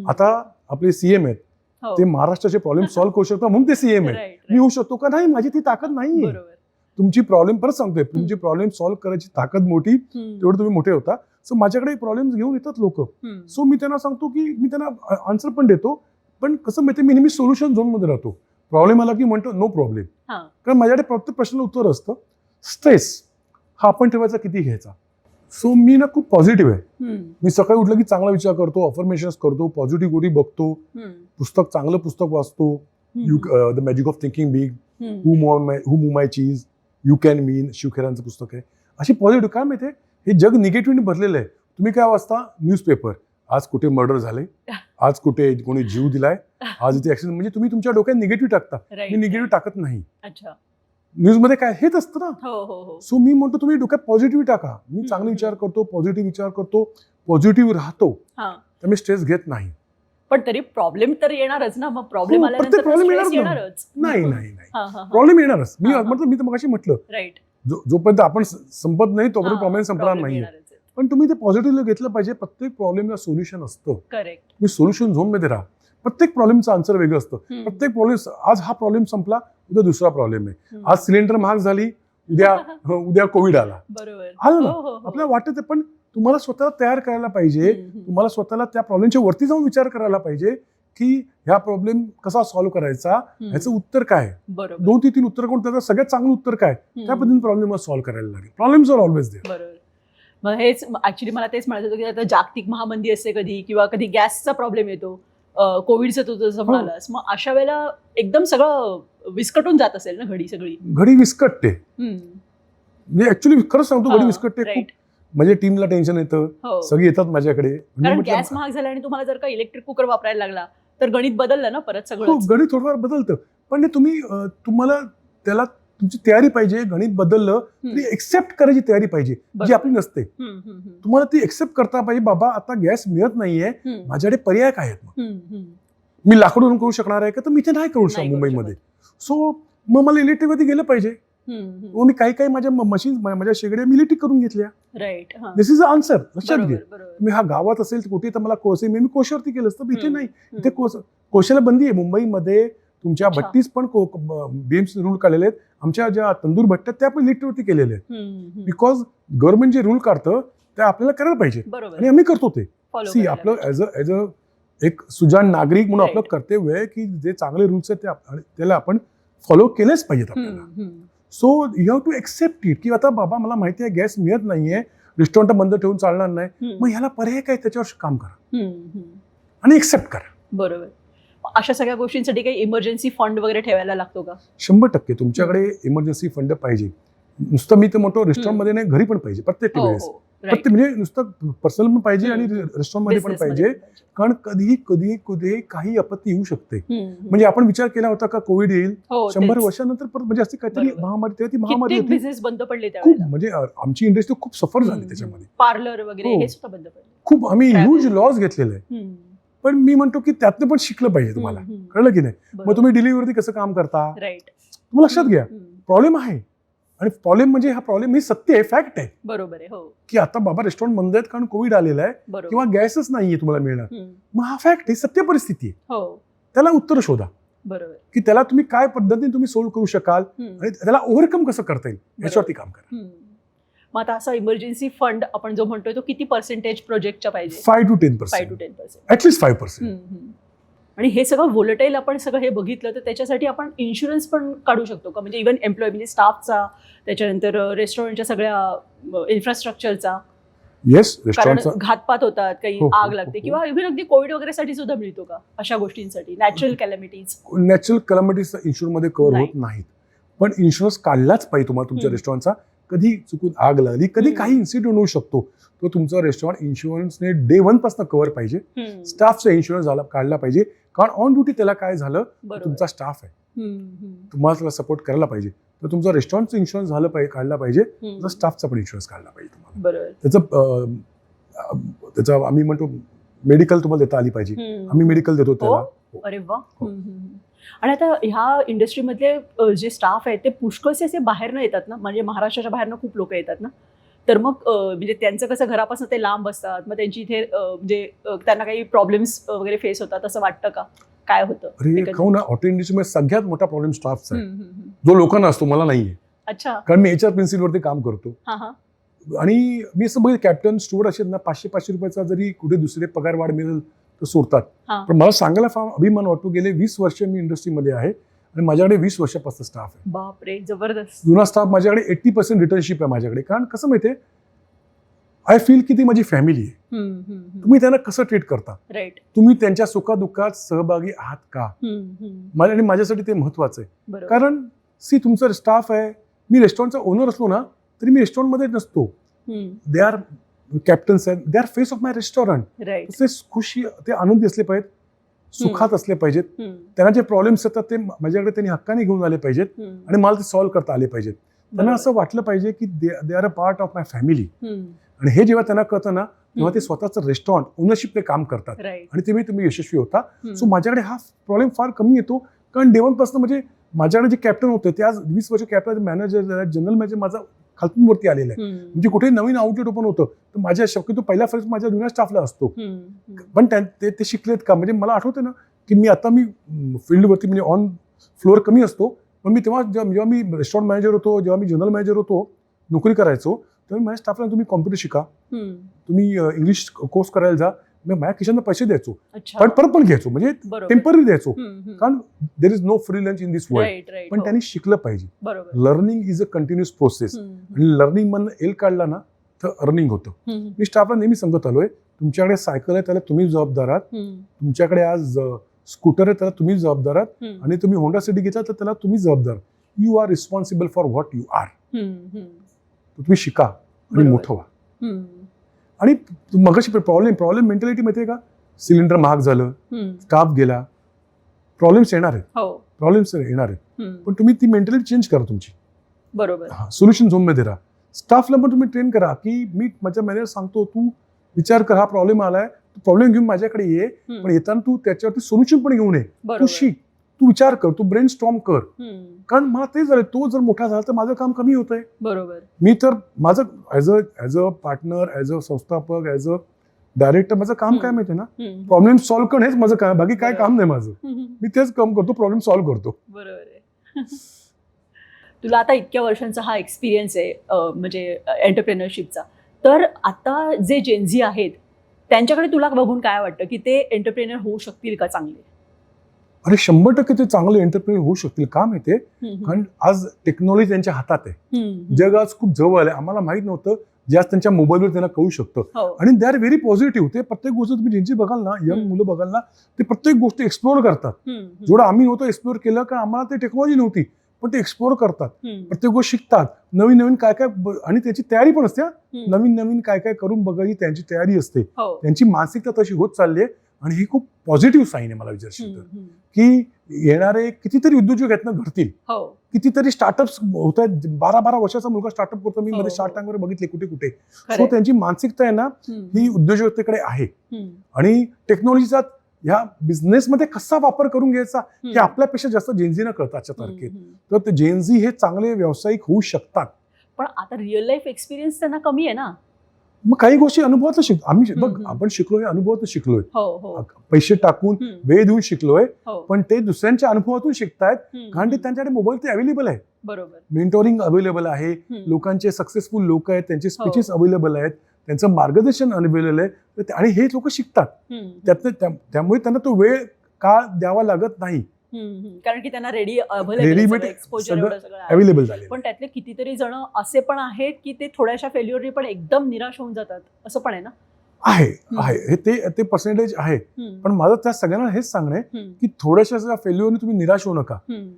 आता आपले सीएम आहेत, ते महाराष्ट्राचे प्रॉब्लेम सॉल्व्ह करू शकतात म्हणून ते सीएम आहेत. मी होऊ शकतो का? नाही, माझी ती ताकद नाहीये. तुमची प्रॉब्लेम, परत सांगतोय, तुमची प्रॉब्लेम सॉल्व्ह करायची ताकद मोठी, तेवढं तुम्ही मोठे होता. सो माझ्याकडे प्रॉब्लेम्स घेऊन येतात लोक. सो मी त्यांना सांगतो की मी त्यांना आन्सर पण देतो, पण कसं माहिती, मी नेहमी सोल्युशन झोन मध्ये राहतो. प्रॉब्लेम आला की म्हणतो नो प्रॉब्लेम, कारण माझ्याकडे प्रत्येक प्रश्नाला उत्तर असतं. स्ट्रेस हा आपण ठेवायचा, किती घ्यायचा. सो मी ना खूप पॉझिटिव्ह आहे. मी सकाळी उठलं की चांगला विचार करतो, अफर्मेशन्स करतो, पॉझिटिव्ह गोष्टी बघतो, चांगलं पुस्तक वाचतो, the magic of thinking big, who move my cheese, you can mean, शिवखेरांचं पुस्तक आहे. अशी पॉझिटिव्ह. काय माहितीये, हे जग निगेटिव्हने भरलेलं आहे. तुम्ही काय वाचता, न्यूजपेपर, आज कुठे मर्डर झाले, आज कुठे कोणी जीव दिलाय, आज इथे ऍक्सिडेंट, म्हणजे तुम्ही तुमच्या डोक्यात निगेटिव्ह टाकता. मी निगेटिव्ह टाकत नाही. न्यूज मध्ये काय हेच असतं ना. सो मी म्हणतो तुम्ही डोक्यात पॉझिटिव्ह टाका. मी चांगले विचार करतो, पॉझिटिव्ह विचार करतो, पॉझिटिव्ह राहतो, त्यामुळे स्ट्रेस घेत नाही. पण तरी प्रॉब्लेम तर येणारच ना. मग प्रॉब्लेम आल्यानंतर येणारच. नाही, प्रॉब्लेम येणारच. मी तर मगाशी म्हटलं, जोपर्यंत आपण संपत नाही तोपर्यंत प्रॉब्लेम संपणार नाहीये. पण तुम्ही ते पॉझिटिव्ह घेतलं पाहिजे. प्रत्येक प्रॉब्लेमला सोल्युशन असतं. करेक्ट. तुम्ही सोल्युशन झोन मध्ये राहा. प्रत्येक प्रॉब्लेमचं आन्सर वेगळं असतं. प्रत्येक प्रॉब्लेम, आज हा प्रॉब्लेम संपला, उद्या दुसरा प्रॉब्लेम आहे. आज सिलेंडर महाग झाली, उद्या कोविड आला. आलं ना. आपल्याला वाटत आहे, पण तुम्हाला स्वतःला तयार करायला पाहिजे. तुम्हाला स्वतःला त्या प्रॉब्लेमच्या वरती जाऊन विचार करायला पाहिजे की ह्या प्रॉब्लेम कसा सॉल्व्ह करायचा, ह्याचं उत्तर काय, 2 ते 3 उत्तर कोण, त्याचं सगळ्यात चांगलं उत्तर काय, त्या पद्धतीने प्रॉब्लेम सॉल्व्ह करायला लागेल. Problems are always there. मग हेच ऍक्च्युली मला तेच म्हणायचं होतं की आता जागतिक महामंदी असते कधी, किंवा कधी गॅसचा प्रॉब्लेम येतो, कोविडचं तू जसं म्हणालास, मग अशा वेळेला एकदम सगळं विस्कटून जात असेल ना, घडी विस्कटते. म्हणजे ऍक्च्युली खरंच सांगतो, घडी विस्कटते खूप. म्हणजे टीमला टेन्शन येतं, सगळी येतात माझ्याकडे. कारण गॅस महाग झाला आणि तुम्हाला जर का इलेक्ट्रिक कुकर वापरायला लागला तर गणित बदललं ना परत सगळं. गणित थोडंफार बदलतं, पण तुम्हाला त्याला तुमची तयारी पाहिजे. गणित बदललं तरी एक्सेप्ट करायची तयारी पाहिजे, जी आपली नसते. तुम्हाला ती एक्सेप्ट करता पाहिजे, बाबा आता गॅस मिळत नाहीये, माझ्याकडे पर्याय काय आहेत. मी लाकूडून करू शकणार आहे का, तर मी ते नाही करू शकणार मुंबईमध्ये. सो मग मला इलेक्ट्रिकवरती गेलं पाहिजे. मग मी काही माझ्या मशीन माझ्या शेगड्या मी इलेक्ट्रिक करून घेतल्या. Right. This is a answer. लक्षात घे. बरोबर. मी हा गावात असेल कुठे तर मला कोळसे मी कोळशावरती केलं असतं. इथे नाही. इथे कोळशाला बंदी आहे. मुंबईमध्ये तुमच्या भट्टीस पण बीएमसी रूल काढलेले आहेत. आमच्या ज्या तंदूर भट्ट्या त्या पण इलेक्ट्रिकवरती केलेल्या आहेत. बिकॉज गव्हर्नमेंट जे रूल काढतं ते आपल्याला करायला पाहिजे आणि आम्ही करतो ते. सी आपलं ऍज अ एक सुजाण नागरिक म्हणून आपलं कर्तव्य आहे की जे चांगले रूल्स आहेत त्याला आपण फॉलो केलेच पाहिजेत आपल्याला. So you have to accept it की आता बाबा मला माहिती आहे गॅस मिळत नाहीये, रेस्टॉरंट बंद ठेवून चालणार नाही, मग ह्याला पर्याय काय त्याच्यावर काम करा आणि एक्सेप्ट करा. बरोबर. अशा सगळ्या गोष्टींसाठी काही इमर्जन्सी फंड वगैरे ठेवायला लागतो का? 100% तुमच्याकडे इमर्जन्सी फंड पाहिजे. नुसतं मी तर म्हणतो रेस्टॉरंटमध्ये नाही, घरी पण पाहिजे प्रत्येक वेळेस. प्रत्येक म्हणजे नुसतं पर्सनल पण पाहिजे आणि रेस्टॉरंटमध्ये पण पाहिजे. कारण कधी काही आपत्ती येऊ शकते. म्हणजे आपण विचार केला होता का कोविड येईल 100 वर्षानंतर परत म्हणजे असं काहीतरी महामारी, तेव्हा ती महामारी होती. बिझनेस बंद पडले खूप, म्हणजे आमची इंडस्ट्री खूप सफर झाली त्याच्यामध्ये. पार्लर वगैरे हे सुद्धा बंद पडले. खूप आम्ही ह्यूज लॉस घेतलेला आहे. पण मी म्हणतो की त्यातनं पण शिकलं पाहिजे तुम्हाला. कळलं की नाही? मग तुम्ही डिलिव्हरी कसं काम करता तुम्हाला लक्षात घ्या. प्रॉब्लेम आहे आणि प्रॉब्लेम म्हणजे हा प्रॉब्लेम ही सत्य आहे, फॅक्ट आहे. बरोबर आहे. हो. की आता बाबा रेस्टॉरंट बंद आहेत कारण कोविड आलेला आहे किंवा गॅसच नाहीये तुम्हाला मिळणार. मग हा फॅक्ट आहे, सत्य परिस्थिती आहे. हो. त्याला उत्तर शोधा. बरोबर. की त्याला तुम्ही काय पद्धतीने तुम्ही सोल्व्ह करू शकाल आणि त्याला ओव्हरकम कसं करता येईल याच्यावरती काम करा. मग आता असा इमर्जन्सी फंड आपण जो म्हणतोय तो किती पर्सेंटेज प्रोजेक्टचा पाहिजे? 5 to 10%. ऍटलीस्ट 5%. आणि हे सगळं व्होलेटाईल आपण सगळं हे बघितलं तर त्याच्यासाठी आपण इन्शुरन्स पण काढू शकतो का? म्हणजे इव्हन एम्प्लॉय म्हणजे स्टाफचा, त्याच्यानंतर रेस्टॉरंटच्या सगळ्या इन्फ्रास्ट्रक्चरचा. येस. कारण घातपात होतात, काही आग लागते किंवा इव्हन अगदी कोविड वगैरे साठी सुद्धा मिळतो का अशा गोष्टींसाठी? नॅचरल कॅलॅमिटीज इन्शुरन्स मध्ये कव्हर होत नाहीत. पण इन्शुरन्स काढलाच पाहिजे तुम्हाला तुमच्या रेस्टॉरंटचा. कधी चुकून आग लागली, कधी काही इन्सिडेंट होऊ शकतो, तो तुमचा रेस्टॉरंट इन्शुरन्सने डे 1 पासून कव्हर पाहिजे. स्टाफचा इन्शुरन्स काढला पाहिजे. कारण ऑन ड्युटी त्याला काय झालं, तुमचा स्टाफ आहे, तुम्हाला त्याला सपोर्ट करायला पाहिजे. तर तुमचा रेस्टॉरंटचा इन्शुरन्स काढला पाहिजे, तर स्टाफचा पण इन्शुरन्स काढला पाहिजे तुम्हाला. त्याचं आम्ही म्हणतो मेडिकल तुम्हाला देता आली पाहिजे. आम्ही मेडिकल देतो त्याला. अरे वा. आणि आता ह्या इंडस्ट्रीमधले जे स्टाफ आहेत ते पुष्कळसे असे बाहेरनं येतात ना, म्हणजे महाराष्ट्राच्या बाहेरनं खूप लोक येतात ना, तर मग म्हणजे त्यांचं कसं घरापासून ते लांब असतात, मग त्यांची इथे म्हणजे त्यांना काही प्रॉब्लेम्स वगैरे फेस होतात असं वाटतं का? काय होतं? अरे ना, हॉटेल इंडस्ट्रीमध्ये सगळ्यात मोठा प्रॉब्लेम स्टाफचा आहे, जो लोकांना असतो, मला नाहीये. अच्छा. कारण मी HR प्रिन्सिपलवरती काम करतो आणि मी असं बघितलं कॅप्टन स्टुअर्ड असेल ना, 500 रुपयाचा जरी कुठे दुसरे पगार वाढ मिळेल तर सोडतात. पण मला सांगायला फार अभिमान वाटतो, गेले 20 वर्ष मी इंडस्ट्रीमध्ये आहे आणि माझ्याकडे 20 वर्षापासून स्टाफ आहे. बापरे, जबरदस्त. जुना स्टाफ माझ्याकडे 80% रिटर्नशिप आहे माझ्याकडे. कारण कसं माहितीये, आय फील की ती माझी फॅमिली आहे. तुम्ही त्यांना कसं ट्रीट करता, तुम्ही त्यांच्या सुखादुःखात सहभागी आहात का, आणि माझ्यासाठी ते महत्वाचं आहे. कारण तुमचा स्टाफ आहे, मी रेस्टॉरंटचा ओनर असलो ना तरी मी रेस्टॉरंटमध्ये नसतो. दे आर कॅप्टन्स आहेत, they are face of my restaurant. ते खुशी, ते आनंदी असले पाहिजेत, सुखात असले पाहिजेत. त्यांना जे प्रॉब्लेम्स येतात ते माझ्याकडे त्यांनी हक्काने घेऊन आले पाहिजेत आणि मला ते सॉल्व्ह करता आले पाहिजेत. त्यांना असं वाटलं पाहिजे की they are a part of my family. आणि हे जेव्हा त्यांना कळतं ना, तेव्हा ते स्वतःचं रेस्टॉरंट ओनरशिपने काम करतात आणि तुम्ही यशस्वी होता. सो माझ्याकडे हा प्रॉब्लेम फार कमी येतो. कारण डे 1 पासून म्हणजे माझ्याकडे जे कॅप्टन होते ते आज 20 वर्ष कॅप्टन, मॅनेजर, जनरल मॅनेजर माझा खालतून वरती आलेला आहे. म्हणजे कुठे नवीन आउटलेट ओपन होतं तर माझ्या शक्यतो पहिला फरक माझ्या जुन्या स्टाफला असतो. पण ते शिकलेत का? म्हणजे मला आठवतं ना की मी फील्डवरती म्हणजे ऑन फ्लोअर कमी असतो, पण मी जेव्हा मी रेस्टॉरंट मॅनेजर होतो, जेव्हा मी जनरल मॅनेजर होतो, नोकरी करायचो, तेव्हा माझ्या स्टाफला तुम्ही कॉम्प्युटर शिका, तुम्ही इंग्लिश कोर्स करायला जा, मी माझ्या खिशानं पैसे द्यायचो, पण परत पण घ्यायचो, म्हणजे टेम्पररी द्यायचो. कारण there is no free lunch in this world. पण त्यांनी शिकलं पाहिजे. Learning is a continuous process आणि लर्निंग मधनं एल काढला ना तर अर्निंग होतं. मी स्टाफला नेहमी सांगत आलोय, तुमच्याकडे सायकल आहे त्याला तुम्ही जबाबदार आहात, तुमच्याकडे आज स्कूटर आहे त्याला तुम्ही जबाबदार आहात, आणि तुम्ही होंडा सिटी घेतला तर त्याला तुम्ही जबाबदार. You are responsible for what you are. तुम्ही शिका आणि मोठं व्हा. आणि मगाशी प्रॉब्लेम मेंटॅलिटी माहितीये का? सिलेंडर महाग झालं, स्टाफ गेला, प्रॉब्लेम्स येणार आहेत. पण तुम्ही ती मेंटॅलिटी चेंज करा तुमची. बरोबर. सोल्युशन झोनमध्ये राहा. स्टाफला पण तुम्ही ट्रेन करा की मी माझ्या मॅनेजर सांगतो, तू विचार कर, हा प्रॉब्लेम आलाय, तू प्रॉब्लेम घेऊन माझ्याकडे ये, पण येताना तू त्याच्यावरती सोल्युशन पण घेऊन ये. तू शिक, तू विचार कर, तू ब्रेन स्टॉर्म कर. हम्म. कारण मला ते झालं, तो जर मोठा झाला तर माझं काम कमी होतंय. बरोबर. मी तर माझं as a partner, as a संस्थापक, ॲज अ डायरेक्टर माझं काम काय माहिती ना, हम्म. प्रॉब्लेम सॉल्व्ह करणं हेच माझं काम, बाकी काय बरोबर. काम नाही माझं. हम्म. मी तेच काम करतो, प्रॉब्लेम सॉल्व्ह करतो. बरोबर आहे. तुला आता इतक्या वर्षांचा हा एक्सपिरियन्स आहे म्हणजे एंटरप्रेनरशिपचा, तर आता जे जेनझी आहेत त्यांच्याकडे तुला बघून काय वाटतं की ते एंटरप्रेनर होऊ शकतील का चांगले? अरे 100% ते चांगले एंटरप्रेन्योर होऊ शकतील. का माहितीये? हम्म. कारण आज टेक्नॉलॉजी त्यांच्या हातात आहे. हम्म. जग आज खूप जवळ आहे. आम्हाला माहित नव्हतं, जे आज त्यांच्या मोबाईलवर त्यांना कळू शकतं. हो. आणि दे आर व्हेरी पॉझिटिव्ह. ते प्रत्येक गोष्ट तुम्ही ज्यांची बघाल ना, यंग मुलं बघाल ना, ते प्रत्येक गोष्ट एक्सप्लोर करतात. हम्म. जेवढं आम्ही नव्हतं एक्सप्लोर केलं, कारण आम्हाला ते टेक्नॉलॉजी नव्हती, पण ते एक्सप्लोर करतात. हम्म. प्रत्येक गोष्ट शिकतात, नवीन नवीन काय काय आणि त्याची तयारी पण असते. हम्म. नवीन नवीन काय काय करून बघायची त्यांची तयारी असते. हो. त्यांची मानसिकता तशी होत चालली आहे. आणि ही खूप पॉझिटिव्ह साईन आहे मला विचारशील तर, हम्म. की येणारे कितीतरी उद्योजक आहेत ना घडतील, हो. कितीतरी स्टार्टअप्स होत आहेत. 12-12 वर्षाचा मुलगा स्टार्टअप करतो. मी हो, मध्ये हो. शार्क टँकवर बघितले कुठे कुठे. खरंय. सो त्यांची मानसिकता आहे ना, हम्म. ही उद्योजकतेकडे आहे. हम्म. आणि टेक्नॉलॉजीचा ह्या बिझनेसमध्ये कसा वापर करून घ्यायचा हे हम्म. आपल्यापेक्षा जास्त जेनझीना कळतं आजच्या तारखेत. हम्म. तर ते जेनझी हे चांगले व्यावसायिक होऊ शकतात. पण आता रिअल लाईफ एक्सपिरियन्स त्यांना कमी आहे ना. मग काही गोष्टी अनुभवातच शिकतो आम्ही. बघ, हम्म. आपण शिकलोय, अनुभवातच शिकलोय. हो. हो. पैसे टाकून, हम्म. वेळ देऊन शिकलोय. हो. पण ते दुसऱ्यांच्या अनुभवातून शिकतायत, हम्म. कारण ते त्यांच्याकडे मोबाईल ते अवेलेबल आहे. बरोबर. मेंटोरिंग अवेलेबल आहे. हम्म. लोकांचे सक्सेसफुल लोक आहेत, त्यांचे हो. स्पीचेस अवेलेबल आहेत, त्यांचं मार्गदर्शन अवेलेबल आहे. आणि हे लोक शिकतात. हम्म. त्यामुळे त्यांना तो वेळ काळ द्यावा लागत नाही. हम्म. कारण की त्यांना रेडी Readymade एक्सपोजर सगळं एवढं सगळं आहे. अवेलेबल झाले. पण त्यातले कितीतरी जण असे पण आहेत की ते थोड्याशा फेल्युअरने पण एकदम निराश होऊन जातात, असं पण आहे ना. आहे हे ते पर्सेंटेज आहे. हम्म. पण माझं त्या सगळ्यांना हेच सांगणं आहे हम्म. की थोड्याशा फेल्युअरने तुम्ही निराश होऊ नका. हम्म.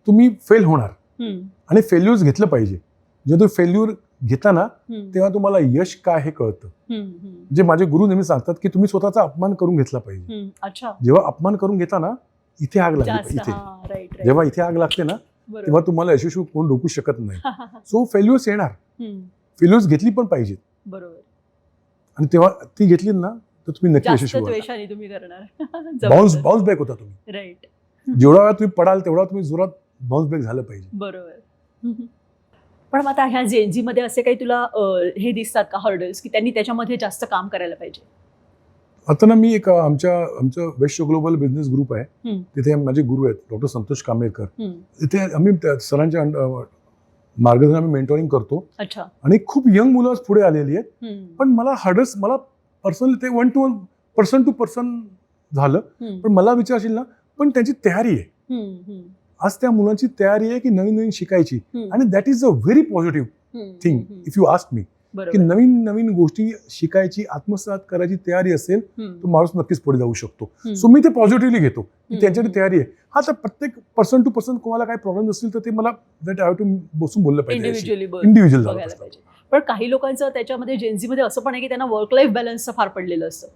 तुम्ही फेल होणार हम्म. आणि फेल्युअर्स घेतलं पाहिजे. जेव्हा तुम्ही फेल्युअर घेता ना, हम्म. तेव्हा तुम्हाला यश काय हे कळतं. हम्म. जे माझे गुरु नेहमी सांगतात की तुम्ही स्वतःचा अपमान करून घेतला पाहिजे. हम्म. अच्छा. जेव्हा अपमान करून घेता ना, इथे आग लागली जास्त. पाहिजे. हा, राईट राईट. जेव्हा इथे आग लागते ना, बरोबर. तेव्हा तुम्हाला यशस्वी कोण रोखू शकत नाही. सो फेल्युअर्स येणार, हम्म. फेल्युअर्स घेतली पण पाहिजेत. बरोबर. आणि तेव्हा ती घेतली ना, तर तुम्ही नक्की जास्त यशस्वी व्हाल. द्वेषाने तुम्ही करणार. बाउन्स बॅक होता तुम्ही. राईट. जेवढा वेळा तुम्ही पडाल तेवढा तुम्ही जोरात बाउन्स बॅक झालं पाहिजे. बरोबर. पण मग आता ह्या जेनझी मध्ये असे काही तुला हे दिसतात का हर्डल्स की त्यांनी त्याच्यामध्ये जास्त काम करायला पाहिजे? आता ना, मी एक आमचं वेस्ट ग्लोबल बिझनेस ग्रुप आहे. हम्म. तिथे माझे गुरु आहेत डॉक्टर संतोष कामेरकर. हम्म. तिथे आम्ही सरांच्या मार्गदर्शन आम्ही मेंटोरिंग करतो. अच्छा. आणि खूप यंग मुलं आज पुढे आलेली आहेत. हम्म. पण मला हर्डल्स, मला पर्सनली ते 1 to 1 पर्सन टू पर्सन झालं. हम्म. पण मला विचारशील ना, पण त्यांची तयारी आहे. हम्म. हम्म. आज त्या मुलांची तयारी आहे की नवीन नवीन शिकायची. हम्म. आणि that is a very positive हम्म. थिंग हम्म. इफ यू आस्क मी, की बरोबर. नवीन नवीन गोष्टी शिकायची, आत्मसात करायची तयारी असेल हम्म. तर माणूस नक्कीच पुढे जाऊ शकतो. हम्म. सो मी ते पॉझिटिव्हली घेतो की हम्म. त्यांच्याकडे तयारी आहे. हा, तर प्रत्येक पर्सन टू पर्सन कोणाला काही प्रॉब्लेम असतील तर ते मला दॅट आय हॅव टू बसून बोललं पाहिजे. इंडिव्हिज्युअली इंडिव्हिज्युअल झालं बघायला पाहिजे. पाहिजे. पण काही लोकांचं त्याच्यामध्ये जेनझीमध्ये असं पण आहे की त्यांना वर्क लाईफ बॅलन्सचं फार पडलेलं असतं.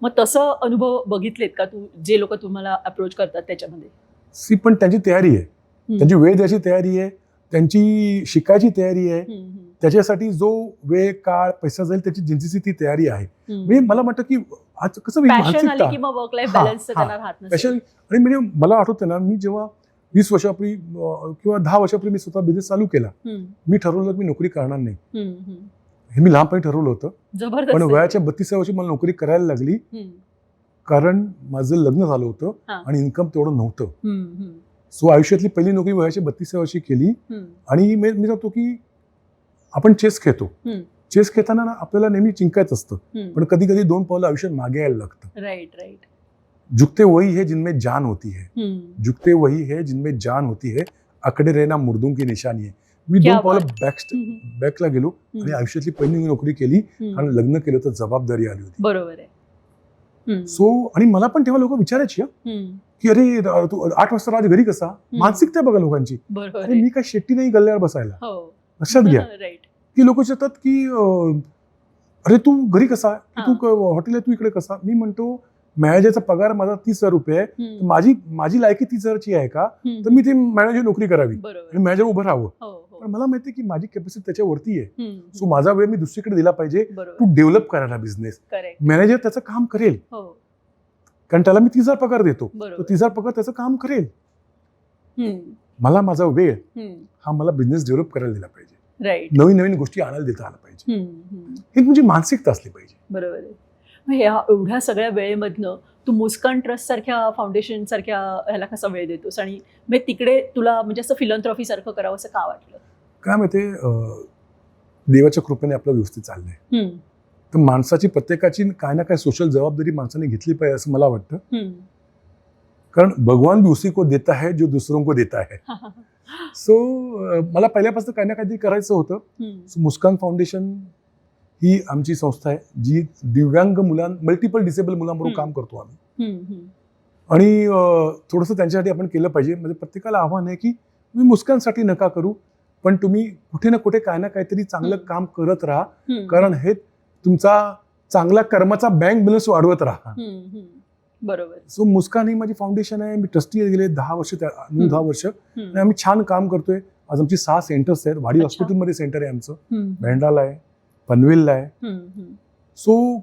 मग तसं अनुभव बघितलेत का तू, जे लोक तुम्हाला अप्रोच करतात त्याच्यामध्ये? सी, पण त्यांची तयारी आहे, त्यांची वेळ द्यायची तयारी आहे, त्यांची शिकायची तयारी आहे. हम्म. त्याच्यासाठी जो वेळ, काळ, पैसा जाईल त्याची जिंजीची ती तयारी आहे. हम्म. म्हणजे मला वाटतं की आज कसं पॅशन आली की मग वर्क लाईफ हा, बॅलन्सचं हा. त्यांना राहत नसेल. पॅशन. आणि म्हणजे मला आठवतं ना, मी जेव्हा 20 वर्षापूर्वी किंवा 10 वर्षापूर्वी मी स्वतः बिझनेस चालू केला, हम्म. मी ठरवलं की मी नोकरी करणार नाही. हम्म. हम्म. हे मी लहानपणी ठरवलं होतं. जबरदस्त पण आहे. वयाच्या 32व्या वर्षी मला नोकरी करायला लागली, हम्म. कारण माझं लग्न झालं होतं हा. आणि इन्कम तेवढं नव्हतं. हम्म. हम्म. सो आयुष्यातली पहिली नोकरी वयाच्या 32व्या वर्षी केली. हम्म. आणि मी सांगतो की आपण चेस खेळतो. हम्म. चेस खेळताना ना आपल्याला नेहमी जिंकायचं असतं, हम्म. पण कधी कधी 2 पावलं आयुष्यात मागे यायला लागतं. Right right. झुकते वही है जिनमें जान होती है, हम्म. झुकते वही है जिनमें जान होती है, अकडे रहना मुर्दों की निशानी है. मी क्या 2 पावलं बात. हम्म. बॅकला गेलो आणि आयुष्यातली पहिली नोकरी केली. हम्म. आणि लग्न केलं तर जबाबदारी आली होती. बरोबर आहे. हम्म. सो आणि मला पण तेव्हा लोक विचारायची हम्म. की अरे तू 8 वाजता राज घरी कसा. मानसिकता बघा लोकांची. बरोबर अरे आहे. मी काय शेट्टी नाही गल्ल्यावर बसायला. हो. लक्षात घ्या राईट. की लोक विचारतात की अरे तू घरी कसा, की हा. तू हॉटेल तू इकडे कसा. मी म्हणतो मॅनेजरचा पगार माझा 30,000 रुपये आहे. हम्म. माझी लायकी 30,000ची आहे का, हम्म. तर मी ते मॅनेजर नोकरी करावी बरोबर. आणि मॅनेजर उभं राहावं. हो हो. पण मला माहिती आहे की माझी कॅपॅसिटी त्याच्यावरती आहे. हम्म. सो माझा वेळ मी दुसरीकडे दिला पाहिजे. बरोबर. टू डेव्हलप करायला बिझनेस. करेक्ट. मॅनेजर त्याचं काम करेल, हो. कारण त्याला मी 30,000 पगार देतो. बरोबर. तो 30,000 पगार त्याचं काम करेल. मला माझा वेळ हा मला बिझनेस डेव्हलप करायला दिला पाहिजे, राईट. नवीन नवीन गोष्टी आणायला देता आल्या पाहिजे, ही म्हणजे मानसिकता असली पाहिजे. बरोबर आहे. मग ह्या एवढ्या सगळ्या वेळेमधनं तू मुस्कान ट्रस्ट सारख्या फाउंडेशन सारख्या ह्याला कसा वेळ देतोस, आणि मग तिकडे तुला म्हणजे असं फिलॉन्थ्रॉफी सारखं करावं असं का वाटलं? काय माहिती, देवाच्या कृपेने आपलं व्यवस्थित चाललंय, तर माणसाची प्रत्येकाची काय ना काय सोशल जबाबदारी माणसाने घेतली पाहिजे असं मला वाटतं. कारण भगवान भी उसी को देता है जो दूसरों को देता है. सो मला पहिल्यापासून काही ना काहीतरी करायचं होतं. सो मुस्कान फाउंडेशन ही आमची संस्था आहे जी दिव्यांग मल्टिपल डिसेबल मुलांबरोबर काम करतो आम्ही, आणि थोडंसं त्यांच्यासाठी आपण केलं पाहिजे. म्हणजे प्रत्येकाला आव्हान आहे की तुम्ही मुस्कानसाठी नका करू, पण तुम्ही कुठे ना कुठे काय ना काहीतरी चांगलं काम करत राहा, कारण हे तुमचा चांगला कर्माचा बँक बॅलन्स वाढवत राहा. बरोबर. सो मुस्कान ही माझी फाउंडेशन आहे. मी ट्रस्टी गेले 10 वर्ष, 9-10 वर्ष, आणि आम्ही छान काम करतोय. आज आमची 6 सेंटर्स आहेत. वाडी हॉस्पिटलमध्ये सेंटर आहे आमचं, भेंडाला आहे, पनवेलला आहे. सो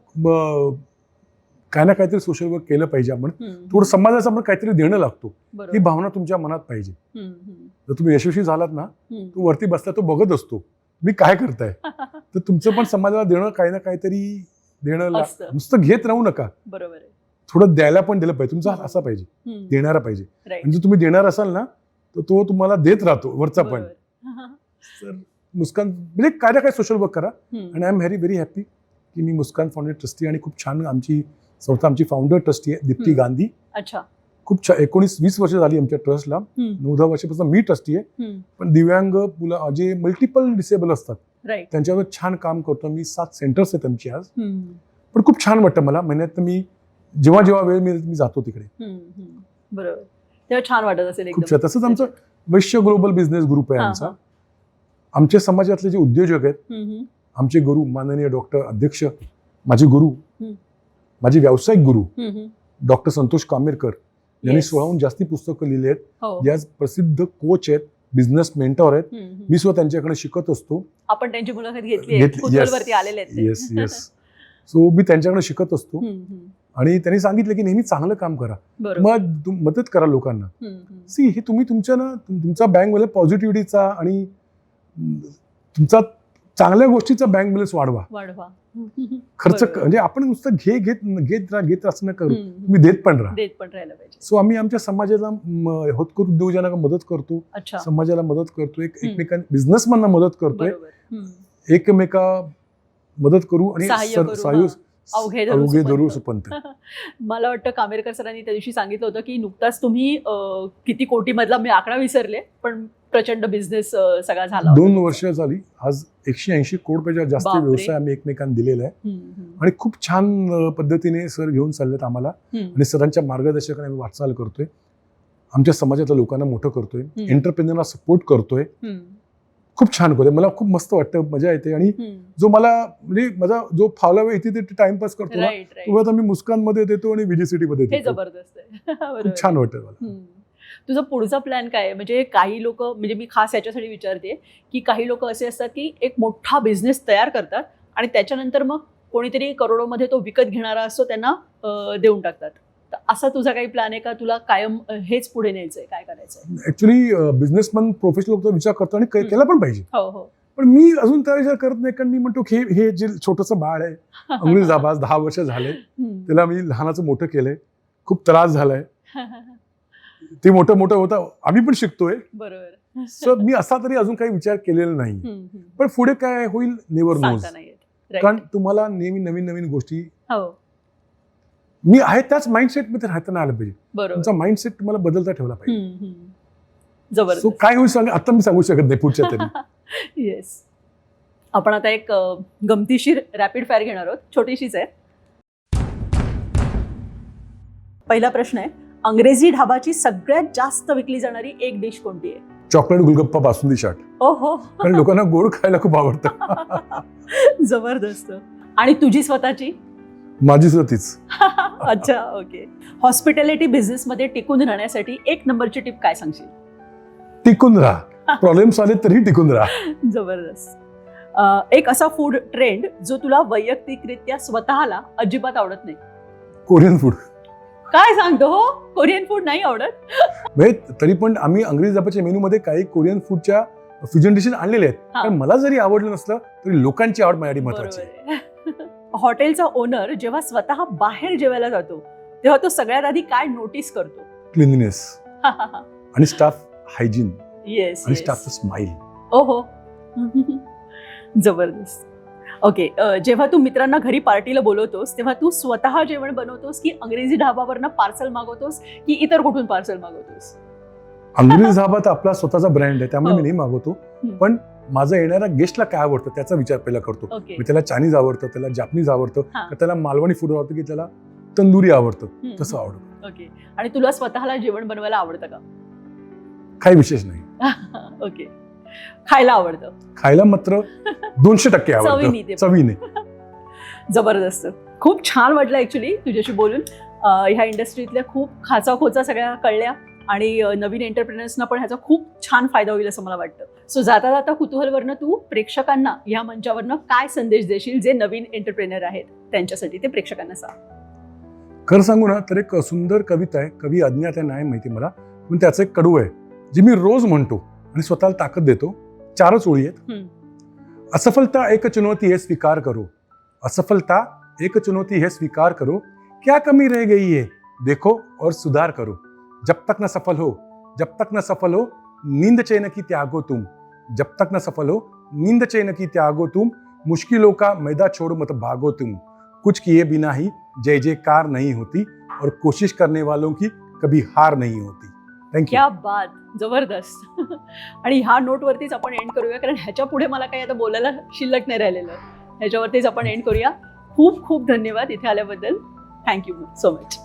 काय ना काहीतरी सोशल वर्क केलं पाहिजे आपण. थोडं समाजाचं आपण काहीतरी देणं लागतो, ही भावना तुमच्या मनात पाहिजे. जर तुम्ही यशस्वी झालात ना, तो वरती बसला तो बघत असतो मी काय करताय, तर तुमचं पण समाजाला देणं काही ना काहीतरी देणं, नुसतं घेत राहू नका. बरोबर आहे. थोडं द्यायला पण दिलं पाहिजे. तुमचा असा पाहिजे, देणारा पाहिजे. आणि जर तुम्ही देणार असाल ना, तर तो तुम्हाला देत राहतो वरचा पण. तर मुस्कान म्हणजे काय ना काय सोशल वर्क करा. आणि आय एम व्हेरी हॅपी की मी मुस्कान फाउंडेशन ट्रस्टी, आणि खूप छान आमची संस्था, आमची फाउंडर ट्रस्टी आहे दीप्ती गांधी. अच्छा. खूप छान. 19-20 वर्ष झाली आमच्या ट्रस्टला. 9-10 वर्षापासून मी ट्रस्टी आहे. पण दिव्यांग मुलं जे मल्टिपल डिसेबल असतात त्यांच्यावर छान काम करतो मी. 7 सेंटर्स आहेत आमची आज. पण खूप छान वाटतं मला. महिन्यात मी जेव्हा वेळ मिळेल मी जातो तिकडे. बरोबर. तेव्हा छान वाटत असेल खूप छान. तसंच आमचं वैश्य ग्लोबल बिझनेस ग्रुप आहे आमचा. आमच्या समाजातले जे उद्योजक आहेत, आमचे गुरु माननीय डॉक्टर अध्यक्ष, माझे गुरु, माझे व्यावसायिक गुरु डॉक्टर संतोष कामेरकर यांनी 16हून जास्ती पुस्तकं लिहिली आहेत. जे आज प्रसिद्ध कोच आहेत, बिझनेस मेंटॉर आहेत. मी सुद्धा त्यांच्याकडे शिकत असतो. आपण त्यांची मुलाखत घेतली आलेले आहेत. Yes yes. सो मी त्यांच्याकडे शिकत असतो, आणि त्यांनी सांगितलं की नेहमी चांगलं काम करा, मग मदत करा लोकांना. सी हे तुम्ही तुमचा बँक बॅलन्स पॉझिटिव्हिटीचा आणि तुमचा चांगल्या गोष्टीचा बँक बॅलन्स वाढवा. खर्च म्हणजे आपण नुसतं घेत असं नका करू, तुम्ही देत पण राहायला पाहिजे. सो आम्ही आमच्या समाजाला होतकरू उद्योजकांना मदत करतो, समाजाला मदत करतो, एकमेकांना बिझनेसमॅनना मदत करतोय, एकमेका मदत करू आणि अवघे धरू सुपंथ. मला वाटतं कामेरकर सरांनी त्या दिवशी सांगितलं होतं की नुकताच तुम्ही किती कोटी मधला मी आकडा विसरले, पण प्रचंड बिझनेस सगळा झाला. 2 वर्ष झाली. आज 180 कोटीपेक्षा जास्त व्यवसाय आम्ही एकमेकांना दिलेला आहे, आणि खूप छान पद्धतीने सर घेऊन चाललेत आम्हाला, आणि सरांच्या मार्गदर्शकाने आम्ही वाटचाल करतोय. आमच्या समाजातल्या लोकांना मोठं करतोय, एंटरप्रेन्योरला सपोर्ट करतोय. खूप छान करतोय. मला खूप मस्त वाटतं, मजा येते. आणि जो मला म्हणजे माझा जो फावला वेळ इथे ते टाइमपास करतो ना, तो आता मी मुस्कानमध्ये देतो आणि विजय मध्ये देतो. जबरदस्त आहे. खूप छान वाटतं मला. तुझा पुढचा प्लॅन काय आहे? म्हणजे काही लोक, म्हणजे मी खास याच्यासाठी विचारते की काही लोक असे असतात की एक मोठा बिझनेस तयार करतात आणि त्याच्यानंतर मग कोणीतरी करोडोमध्ये तो विकत घेणारा असतो, त्यांना देऊन टाकतात. तर असा तुझा काही प्लॅन आहे का? तुला कायम हेच पुढे न्यायचंय? काय करायचंय? ऍक्च्युली बिझनेसमॅन प्रोफेशनल लोक विचार करतो आणि केला पण पाहिजे. हो. पण मी अजून त्या विचार करत नाही, कारण मी म्हणतो की हे जे छोटंसं बाळ आहे, अंग्रेज आबाज 10 वर्ष झाले, त्याला मी लहानाचं मोठं केलंय, खूप त्रास झालाय, ते मोठं होतं, आम्ही पण शिकतोय. बरोबर. सो मी असा तरी अजून काही विचार केलेला नाही. पण पुढे काय होईल नेव्हर नोज. कारण तुम्हाला नेहमी नवीन गोष्टी, मी आहे त्याच माइंडसेट मध्ये राहता नाही आलं पाहिजे. तुमचा माइंडसेट तुम्हाला बदलता ठेवला पाहिजे. जबरदस्त. सो काय होईल सांग, आता मी सांगू शकत नाही पुढच्या तरी. येस. आपण आता एक गमतीशीर रॅपिड फायर घेणार आहोत, छोटीशीच आहे. पहिला प्रश्न आहे, अंग्रेजी ढाबाची सगळ्यात जास्त विकली जाणारी एक डिश कोणती आहे? चॉकलेट गुलगप्पा बासुंदी चाट. हो. कारण लोकांना गोड खायला खूप आवडतं. जबरदस्त. आणि तुझी स्वतःची? माझी स्वतःच. अच्छा, ओके. हॉस्पिटॅलिटी बिझनेस मध्ये टिकून राहण्यासाठी 1 नंबरची टिप काय सांगशील? टिकून राहा. प्रॉब्लेम्स आले तरी टिकून राहा. जबरदस्त. एक असा फूड ट्रेंड जो तुला वैयक्तिकरित्या स्वतःला अजिबात आवडत नाही? Korean food. काय सांगतो हो, कोरियन फूड नाही आवडत? म्हणजे तरी पण आम्ही अंग्रेजी धाब्याच्या मेनूमध्ये काही कोरियन फूडच्या फ्युजन डिशेस आणलेले आहेत. हा. कारण मला जरी आवडलं नसलं तरी लोकांची आवड माझ्यासाठी महत्वाची आहे. बरोबर आहे. हॉटेलचा ओनर जेव्हा स्वतः बाहेर जेवायला जातो तेव्हा तो सगळ्यात आधी काय नोटीस करतो? क्लिननेस आणि स्टाफ हायजीन येस आणि स्टाफचं स्माईल. ओहो. जबरदस्त. ओके, जेव्हा तू मित्रांना घरी पार्टीला बोलवतोस तेव्हा तू स्वतः जेवण बनवतोस की अंग्रेजी ढाबावरनं पार्सल मागवतोस की इतर कुठून पार्सल मागवतोस? अंग्रेजी धाबा तर आपला स्वतःचा ब्रँड आहे, त्यामुळे हो. मी नाही मागवतो. हम्म. पण माझा येणाऱ्या गेस्टला काय आवडतं त्याचा विचार पहिला करतो. ओके. मी त्याला चायनीज आवडतं, त्याला जापनीज आवडतं, हा. का त्याला मालवणी फूड आवडतं, की त्याला तंदुरी आवडतं, हम्म. तसं आवडतं. ओके. आणि तुला स्वतःला जेवण बनवायला आवडतं का? काही विशेष नाही. ओके. खायला आवडतं? खायला मात्र 200% चवीने ते आवडतं, चवीने. जबरदस्त. खूप छान वाटलं ऍक्च्युली तुझ्याशी बोलून. ह्या इंडस्ट्रीतल्या खूप खाचाखोचा सगळ्या कळल्या आणि नवीन एंटरप्रेनर्सना पण ह्याचा खूप छान फायदा होईल असं मला वाटतं. सो जाता जाता कुतूहलवरनं तू प्रेक्षकांना ह्या मंचावरनं काय संदेश देशील जे नवीन एंटरप्रेनर आहेत त्यांच्यासाठी, ते प्रेक्षकांना सांग. खरं सांगू ना तर एक सुंदर कविता आहे, कवी अज्ञात आहे नाही माहिती मला, पण त्याचं एक कडू आहे जे मी रोज म्हणतो आणि स्वतःला ताकद देतो. 4च ओळी आहेत. असफलता एक चुनौती है स्वीकार करो, असफलता एक चुनौती है स्वीकार करो, क्या कमी रह गई है देखो और सुधार करो, जब तक न सफल हो, जब तक न सफल हो नींद चैन की त्यागो तुम, जब तक न सफल हो नींद चैन की त्यागो तुम, मुश्किलों का मैदा छोड़ मत भागो तुम, कुछ किए बिना ही जय जयकार नहीं होती और कोशिश करने वालों की कभी हार नहीं होती. थँक्यू. क्या बात, जबरदस्त. आणि ह्या नोटवरतीच आपण एंड करूया, कारण ह्याच्या पुढे मला काही आता बोलायला शिल्लक नाही राहिलेलं. ह्याच्यावरतीच आपण एंड करूया. खूप खूप धन्यवाद इथे आल्याबद्दल. Thank you so much.